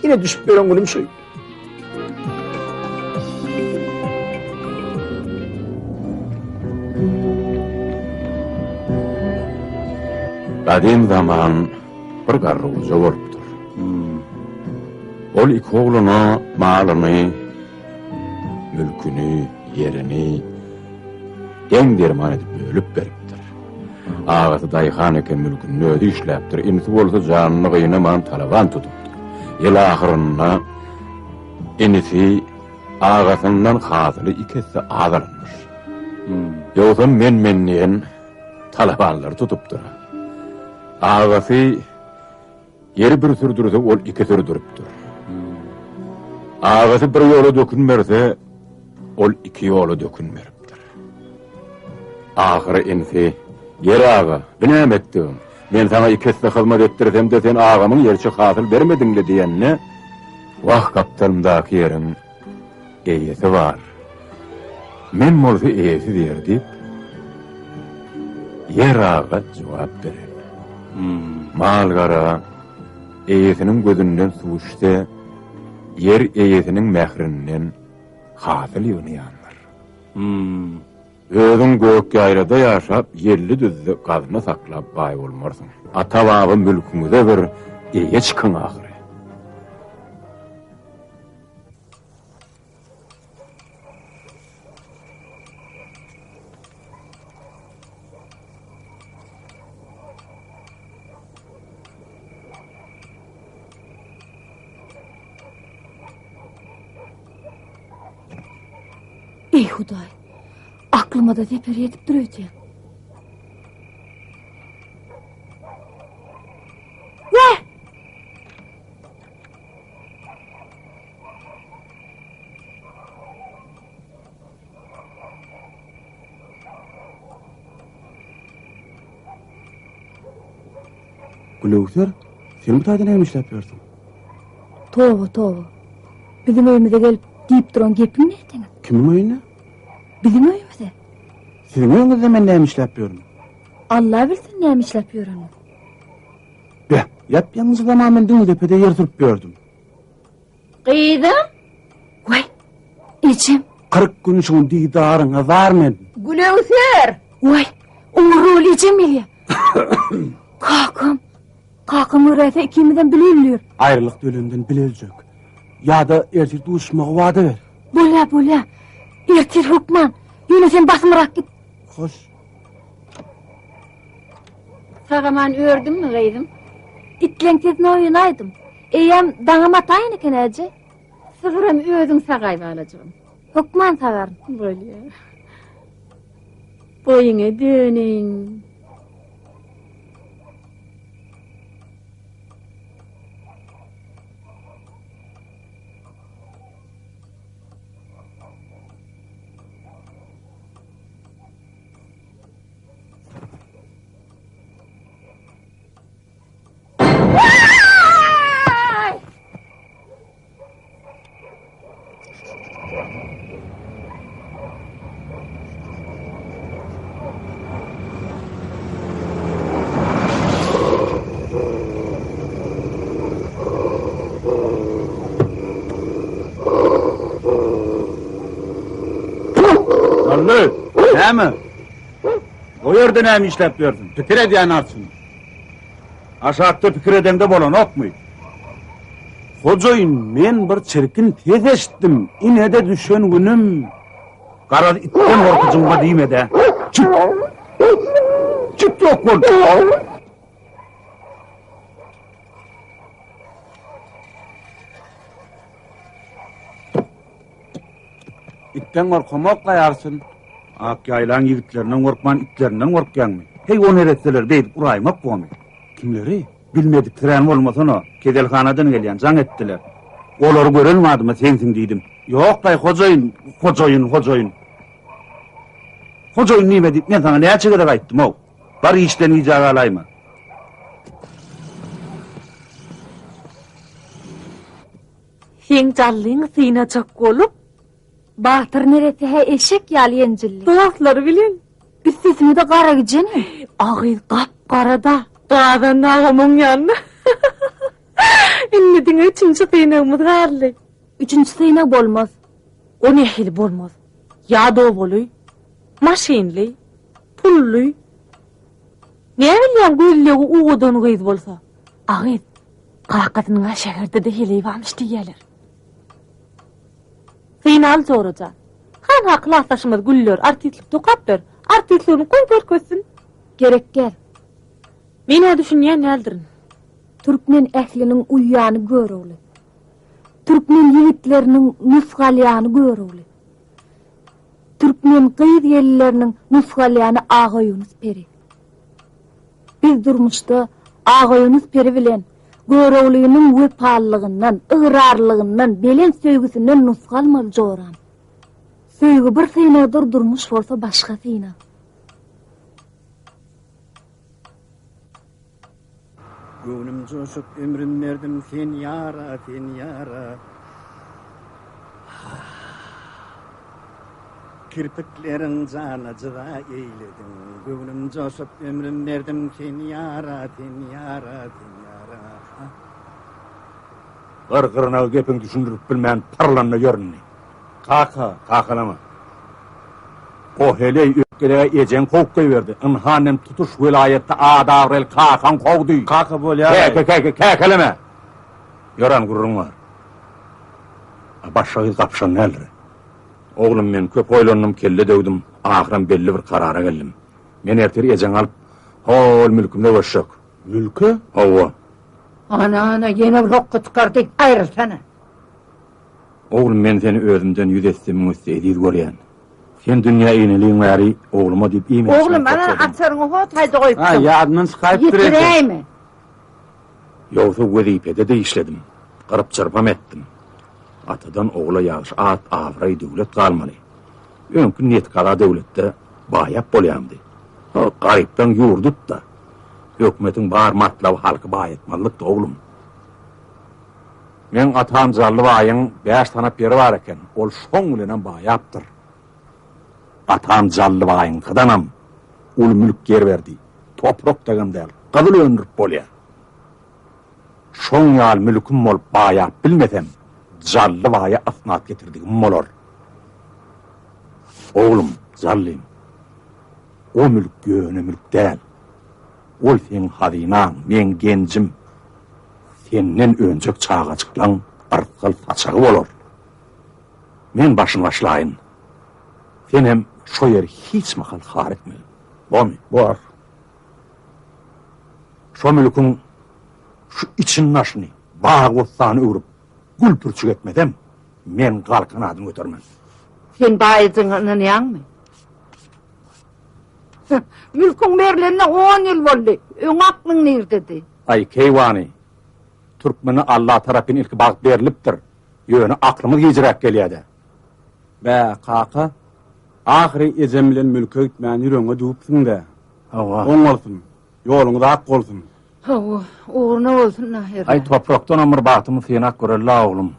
yine düşüp veren günüm şu. Kadim zaman bir garruca olupdur. Ol iki oğluna malını, mülkünü, yerini en derman edip bölüp beripdir. Ağası dayıhan eken mülkünü ödü işleptir. İnisi olsa canını kıyınaman talaban tutupdur. Yıl ahırına inisi ağasından hazırı ikisi ağırlanmış. Yoksa menniyen talabanları tutupdur. Ağası Yeri bir sürdürse ol iki sürdürüptür. Ağası bir yola dökünmerse ol iki yola dökünmeripdir. Ahırı insi, yer ağa, binem ettim. Men sana ikesle hizmet ettirsem de sen ağamın yerçi hasıl vermedinle diyenine, vah kaptanımdaki yerin eyesi var. Men molsu eyesi der deyip, yer ağa cevap verir. Mal gara, eyesinin gözünden su içse, yer eyesinin mehrinden hasıl yönü yanır. Özün gök yayrada yaşap, yerli düzde gazını saklap bay olmarsın. Ata babı mülkünüze bir eye çıkın ahire. Ey Huday, aklıma da teper yetip duruyor ya. Ne? Gülüksür, sen bu tayda neymiş yapıyorsun? Tova. Bizim evimize gelip deyip duran gepin ne ettin? Kimin oyunu? Bizim evimize. Sizin oyunuzda ben neymiş yapıyorum? Allah bilsin neymiş yapıyor onu. Be, yap yalnız tamamen dün tepede yer sürüp gördüm. Kıydım. Vay, içim. 40 gün şun didarına var men. Gülüksür. Vay, umurlu içim ya. Kakım öğrete ikimizden bilirliyor. Ayrılık dölünden bilecek. Ya da ertir duşmağı vadı ver. Bola. Ertir hukman. Yine sen basmırak git. Hoş. Sağaman ördüm mü gaydım? İtlenketine oynaydım. Eyem danama tayin eken ece. Sıfırım ödün sağayva alacağım. Hukman sağarım. Böyle ya. Boyuna dönün. Sallı, ne mi? O yerde ne mi işlepiyorsun? Fikir ediyen arsın. Aşağıda fikir edende bolan ok mu? Hocayın, men bir çirkin tez eşittim. İne de düşen günüm. Karar itten orkucumba deyime de. Çıt yok bol. İtten korkamak kayarsın. Ak yaylan yigitlerinden korkman, itlerinden korkyan mı? Hey on eretseler deyip uraymak bu mu? Kimleri? Bilmedik tren olmasın o. Kedelhanadan gelen can ettiler. Olar görülmedi mi sensin deydim. Yok kay hocayın. Hocayın nime deyip ben sana ne açıkıda kayıttım o? Bari işten icağı alayma. Sen callin sine çok olup, Bahtır nereti he eşek yalayan cilli. Kulakları bilin. Üstesini de kara güceni. Ağız kap-karada. Dağdan ağamın yanına. Ünlüdün üçüncü kıynağımız garlı. Üçüncü sıyınak olmaz. O nehil bolmaz. Ya dovuluy, maşinli, pulluy. Ne bilyen güllüğü uğudun gıyız bolsa. Ağız, kakatının şehirde de hileyi varmış diyeler. Kıynal zoruca. Han haklaşlaşımız güllür, artistlik dokaptır. Artistliğini koy görkösün. Gerek gel. Mene düşünyen neldirin? Türkmen ehlinin uyyanı görüldü. Türkmen yiğitlerinin nusgalyanı görüldü. Türkmen kıyıd yerlilerinin nusgalyanı Ağa Yunus Peri. Biz durmuşda Ağa Yunus Peri bilen Görewliginiň wepallygyndan, ıgrarlygyndan, belen söýgüsinden nusgalmaly joram. Söýgü bir syna durdurmuş bolsa başga syna. Gönlüm coşup ömrüm verdim sen yara, sen yara. Kirpiklerin canacıda eyledin. Gönlüm coşup ömrüm verdim sen yara, sen yara, sen yara. Gırgırına gepin düşündürüp bilmän parlanma görünni. Kakalama. O heley ökkelege ejen kovkay verdi. Inhanem tutuş vilayette adavrel kakan kovdu. Kaka bol ya. Kakalama. Yoran gurrun var. Başşağı kapşan nelri. Oğlum men köp oylannım kelle dövdüm. Ahıram belli bir karara geldim. Men erteri ejen alıp hol mülkümde başşak. Mülkü? Ova. Ana yine bir hokka çıkardık ayrılsana. Oğlum men seni özümden yüz etsem müstehdiz görýän. Sen dünýä iňeligiň bäri oğluma diýip iýme. Oğlum bana atsaryňy hot hayda goýup. Ha ýadynyň çykyp durýar. Yitireymi? Ýogsa wezipede de işledim. Qırıp çırpam etdim. Atadan oğula ýagyş at awray döwlet galmaly. Öňkü net gala döwletde baýap bolýamdy. O garypdan ýurdut da. Hökümetiň bar matlab halky baýatmalyk oğlum. Men atam zally baýyň 5 tanap ýeri bar eken. Ol şoň bilen baýapdyr. Atam zally baýyň kydanam. Ul mülk yer berdi. Toprak degem däl. Gadyl öndürüp bolýar. Şoň ýal mülküm bolup baýap bilmesem, zally baýa asnat getirdigim bolar. Oğlum, zallym. O mülk göne mülk däl. Ol sen hazynaň, men gencim. Senden önjek çağa çyklan arqal saçagy bolar. Men başyny başlaýyn. Sen hem şo ýeri hiç mahal har etme. Bomy? Bar. Şo mülküň şu için naşyny, bağa gossany öwrüp, gül pürçük etmedem, men galkyn adyny götermem. Sen baýyjyňyň ýangmy? Mülküň berilende 10 ýyl boldy. Öň aklyň nerdedi? Ay keýwany. Türkmeni Allah tarapyn ilki bagyp berilipdir. Ýöne aklymyz gijirek gelýärdi. Bä kaka, ahiri ejem bilen mülke gitmän ýüreňe dupsyň-da. Hawa. Oň bolsun, ýoluňyz ak bolsun. Hawa, uğruna bolsun näher. Ay toprakdan ömür bagtymy senak görelä oglum.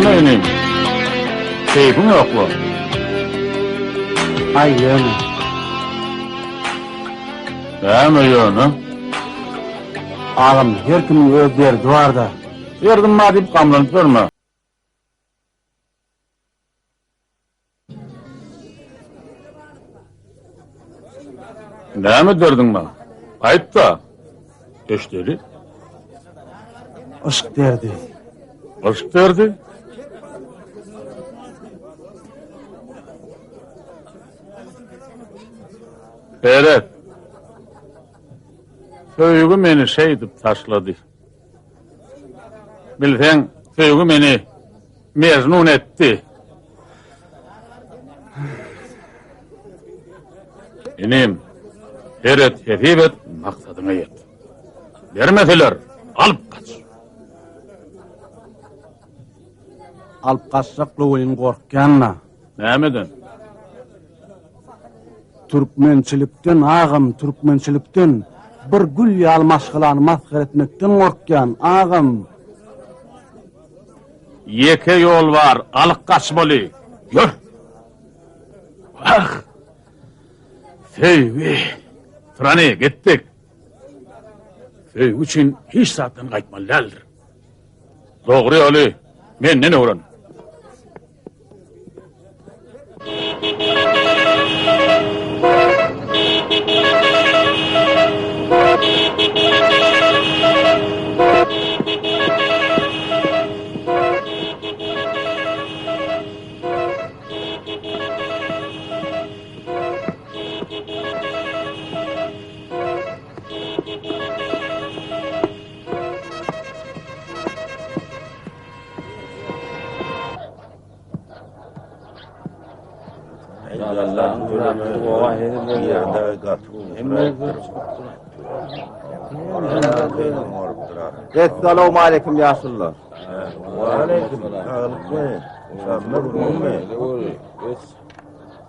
Benim. Keyfin yok mu? Ay ýöne. Näme ýöne? Ağam her kimin öz derdi bar-da. Yerdim ma diýip gamlanyp görme. Näme derdin ma? Aýtda. Eşdeli. Aşk derdi. Aşk derdi. Evet. Söýgü meni şeýdip taşlady. Bilseň, söýgü meni mezmun etdi. Enim, heret, hedibet, maksadyna ýet. Bermeseler, alyp kaç. Alyp kaçsak bolýan gorkýanna. Nämeden? Türkmençilikden ağam, Türkmençilikden bir gül ýal maşgylany masgar etmekden gorkýan ağam. Yeke yol var, alyk kaç boly. Ýör. Ah. Söýgü. Trane gittik. Söýgü üçin hiç zatdan gaýtmalydyr. Dogry ýoly, menden öwren. Esselamu aleyküm yaşlılar.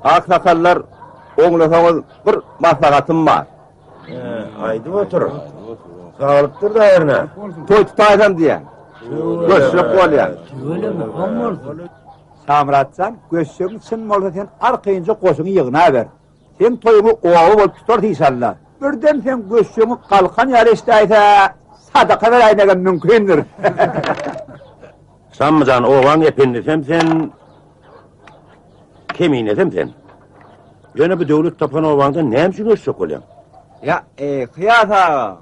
Aksakallar, oğlasanız bir maslahatım var. Haydi otur. Sağlıktır da yerine. Toy tutaydım diyen. Göçlük olayan. Samratsan, göçsün için olsa sen arkayınca koşunu yığına ver. Sen toyunu oğlu olup tutar deysallar. Birden sen göçsünü kalkan yarıştaysa sadaka ver aynagan mümkündür. Sanmacan oğlan epinlisem sen... Kemiğinesem sen. Yine bir devlet tapan oğlanda neymişsin göçsük olayan? Ya, kıyas ağa.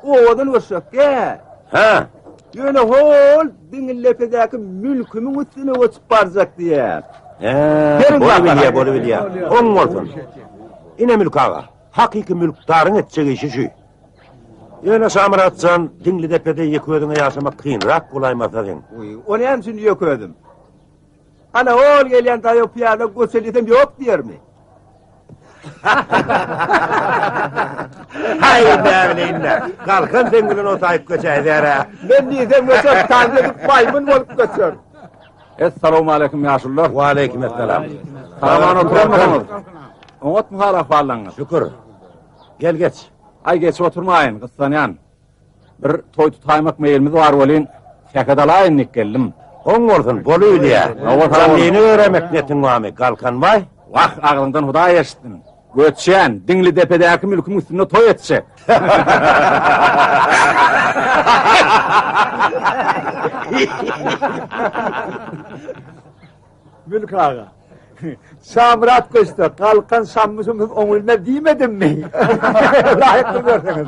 Oğlan göçsük ge. Ha? Yine hol, dinillepedeki mülkümün üstüne uçup barzak diye. Bolu bilye. Onun olsun. İne mülk ağa. Hakiki mülktarın edecek işi şu. Yine samıratsan, dinlidepede yıkıyordun yaşamak kıyınrak kolaymazadın. Onu hemsini yıkıyordum. Ana oğul gelen dayı piyada göselitem yok diyor mu? Hayır devleğinle. Kalkın zenginin o tayıp göçeydere. Ben diyeceğim göçer, tanrı edip maymun olup göçer. Esselamu aleyküm yaşlılar. Ve aleyküm esselam. Tamam oturur musunuz? Oğut mu hala fallanız? Şükür. Gel geç. Ay geç oturmayın kıssanyan. Bir toy tutaymak meyilimiz var olin. Şakadalayın geldim. On olsun, bolu diye. Sen yeni öğrenmek netin vami, kalkan vay. Vah ağlından huda yaştın. Göçen, dinli depedeki mülküm üstünde toy etse. Mülk ağa. Samrat göçtü, kalkan sammısımız onulma diyemedim mi? Layıklı görseniz.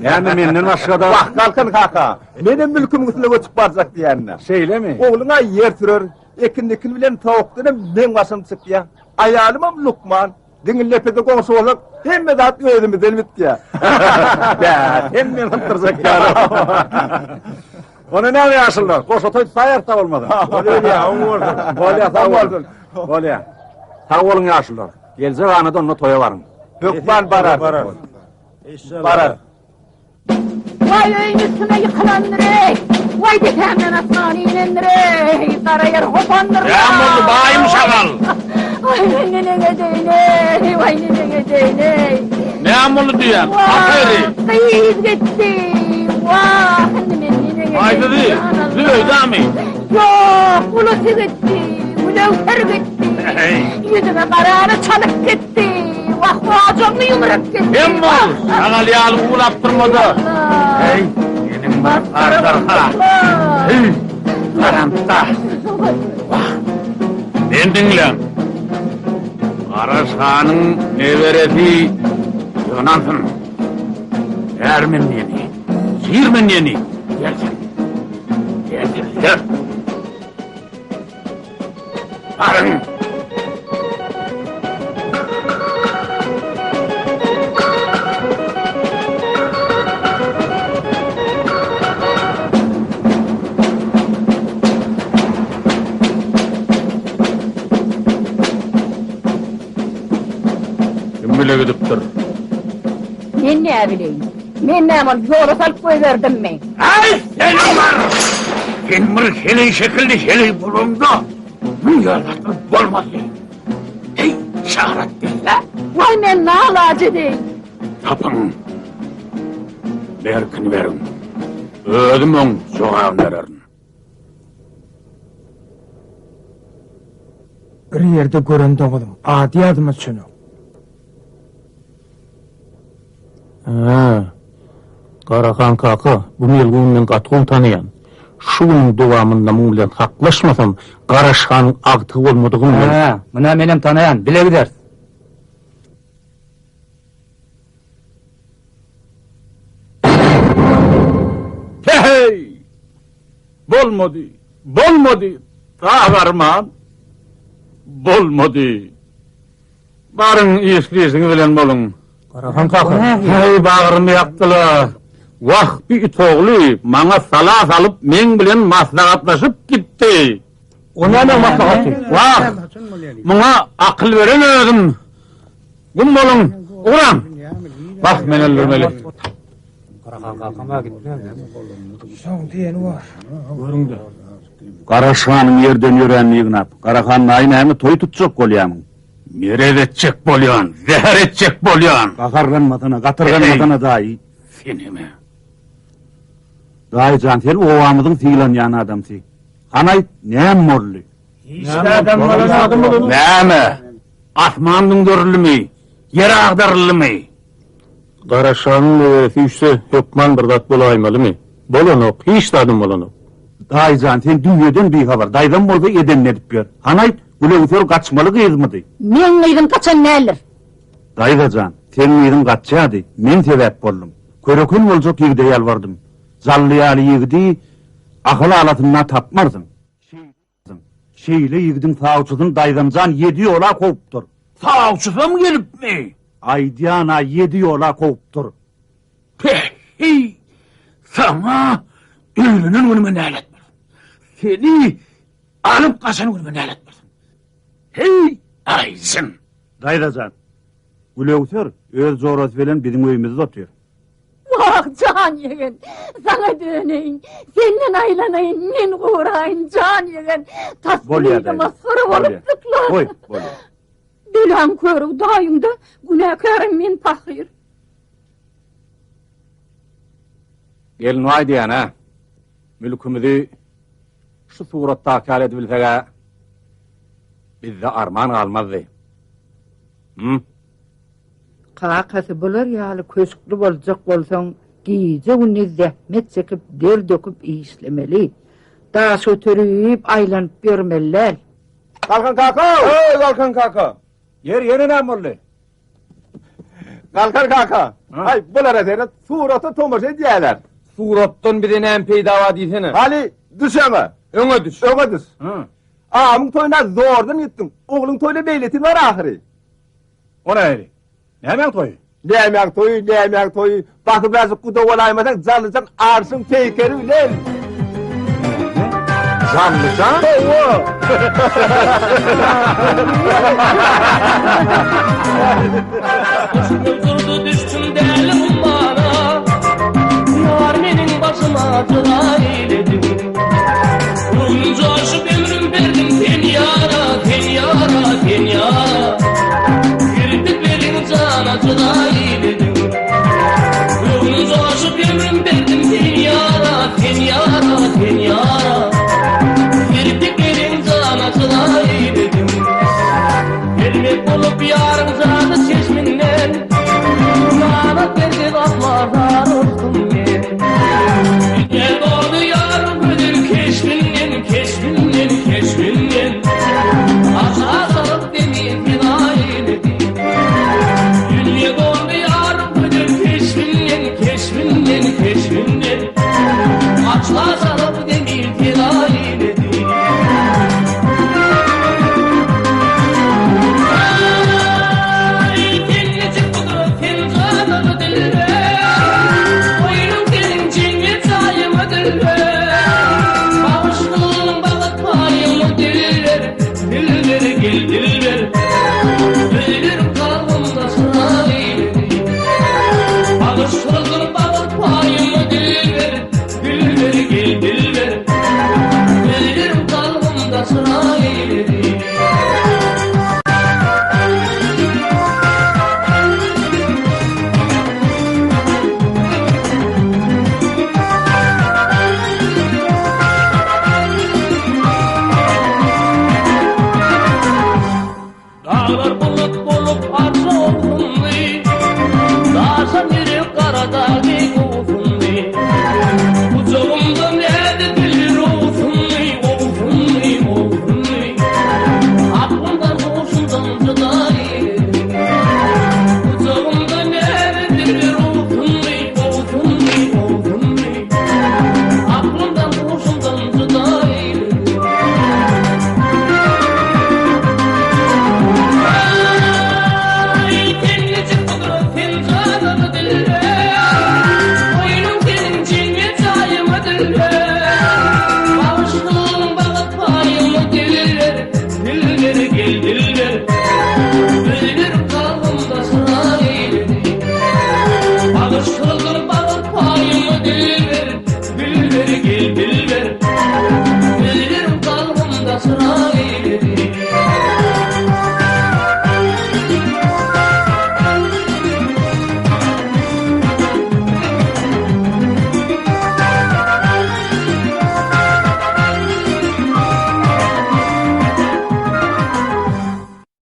Yani menden aşağıda... Bak kalkın kaka. Benim mülküm üstünde göçüp barzak diyenler. Şeyle mi? Oğluna yer türür. Ekin bilen tavuklarına ben başım çık ya. Ayalımam Lukman. Dinillepede komşu olarak hem de at öğrenimiz elbet ya. Ya hem ben hıntıracak ya. Onu ne yaşlılar? Koşu toy sayar da olmadı. Öyle ya, onu vurdun. Böyle sağ olsun. Böyle. Sağ olun yaşlılar. Gelecek anada onunla toya varın. Hükman barar. Barar. Vay öyün üstüne yıkılandırık! Vay detemden aslanı inendirek! Kara yer hopandırık! Yağmurlu bayım şakal! Vay nenene değnek! Vay nenene değnek! Ne yağmurlu diyen? Aferin! Kıyız gitti! Vah! Nenene Haydi di! Züğüda mı? Yok! Ulusu gitti! Ulevser gitti! Yüzüme kararı çalıp gitti! Vah boğazımı yumruk gitti! Hem ol! Şakal yağlı uğrattırmadı! Hey! Benim var ardarha! Hey! Karantta! Vah! Ben dinlen! Karaşhanın neveresi Yonansın! Ermin yeni! Sirmin yeni! Gelsin! Gel! Varın! Kim bile gidiptir? Ben ne bileyim? Ben ne amal yola salıp koyverdim mi? Ay senin var! Sen bir şeyle şekilde şeyle bulundu. Bu yaratılıp olmasın. Ey şahrat dinle. Vay men ne alacı değil. Tapın. Berkini verin. Ödüm on soğan verin. Bir yerde göründü oğlum. Adi adıma şunu. Karakan kaka, bu melgunun katkın tanıyan. Şunun duvamında muğlen haklaşmasam, Karaşhan'ın agtı olmadığını bilir. Buna benim tanıyan, bile gider. Hey! Bolmadı, Ağarman. Bolmadı. Barın iyisini bilen bolun. Karakan kaka. Hey bağırımı yaktılar. Vah bir it oğlu bana salah alıp men bilen maslahatlaşıp gitti. Ona ne maslahatı? Vah! Bana akıl veren ödüm. Gün bolun, uğram. Bak men öldürmeli. Karaşanın yerden yören Ignap. Karahanın aynı toy tutacak kolyamın. Mered etcek bolyan, zehir etcek bolyan. Kakarlanmadana, katırganmadana dahi. Seni mi? Dahi can sen ovamızın fiilan yana adamsı. Hanay neyem morlu? Näme? Asmandın dörülü mü? Yer ağdarılı mı? Karaşanın öğreti üçse Hökman bir zat bolaymalı mı? Bolanok, hiç tadım bolanok. Dahi can sen dünyadan bir haber. Daydan bolsa eden edip gör. Hanay gülevfer kaçmalı kıyızmadı. Men gıydın kaçan näler? Dayda can, senin yerin kaçadı. Men sebep boldum. Körökün olacak yigde yalvardım. Zalliyalı yigdi, akıl alatından tapmarsın. Şeyle yigdin sağuçudun daydamcan 7 yola kovuptur. Sağuçuza mı gelip mi? Aydiyana 7 yola kovuptur. Pehi! Sana ölünün önüme nâletmedim. Seni alıp kaçanın önüme nâletmedim. Hey ayzın! Dayda can, gülevfer öz zorası veren bizim öyümüzü atıyor. Vah can yegen, sana döneyim, seninle aylanayım, men uğrayın can yegen. Tasmıydı masfara olup Oy, bolya. Belam körü dayımda, günahkarım men tahir. Gelin vay diyen ha. Mülkümüzü şu suratta akal edebilsege bizde arman kalmazdı. Hı? Kakası bular ýaly köşkli boljak bolsaň, giýje günni zähmet çekip, der döküp işlemeli. Daş ötürüp, aýlanyp bermeliler. Kalkan kaka! Hey kalkan kaka! Yerine morlu. Kalkan kaka! Hay bulara seni suratı tomaşa diýerler. Surattan bir de peýda diýsene. Hali düşeme. Öňe düş. Öňe düş. Amyň toýuna zordan ýetdim. Ogluň toýuna beýletin var ahyry. O näli? Näme toy? Näme toy? Bakyp bazyp guda bolaýmasaň jalyjak arsyň peýkeri bilen. Zanlıcan? Durdu düştüm deli ummana, yar menin başıma tıra eyledim. Bunca aşıp ömrüm verdim ten yara, ten yara, ten yara. Girdiklerin cana tıra eyledim. Bunca aşıp ömrüm verdim ten yara, ten yara, ten yara. Girdiklerin cana tıra eyledim. Gelmek olup yarım zadı çeşminden, bana derdi bakmadan olsun ben. Gel doğdu yarım ödül keşfinden, keşfinden, keşfinden. Aşağı salıp beni fida eyledim. Dünya doğdu yarım ödül keşfinden, keşfinden, keşfinden. Aşağı salıp beni fida eyledim. Dağlar bulut bulup arsa olgunly, daşan yürü karadağ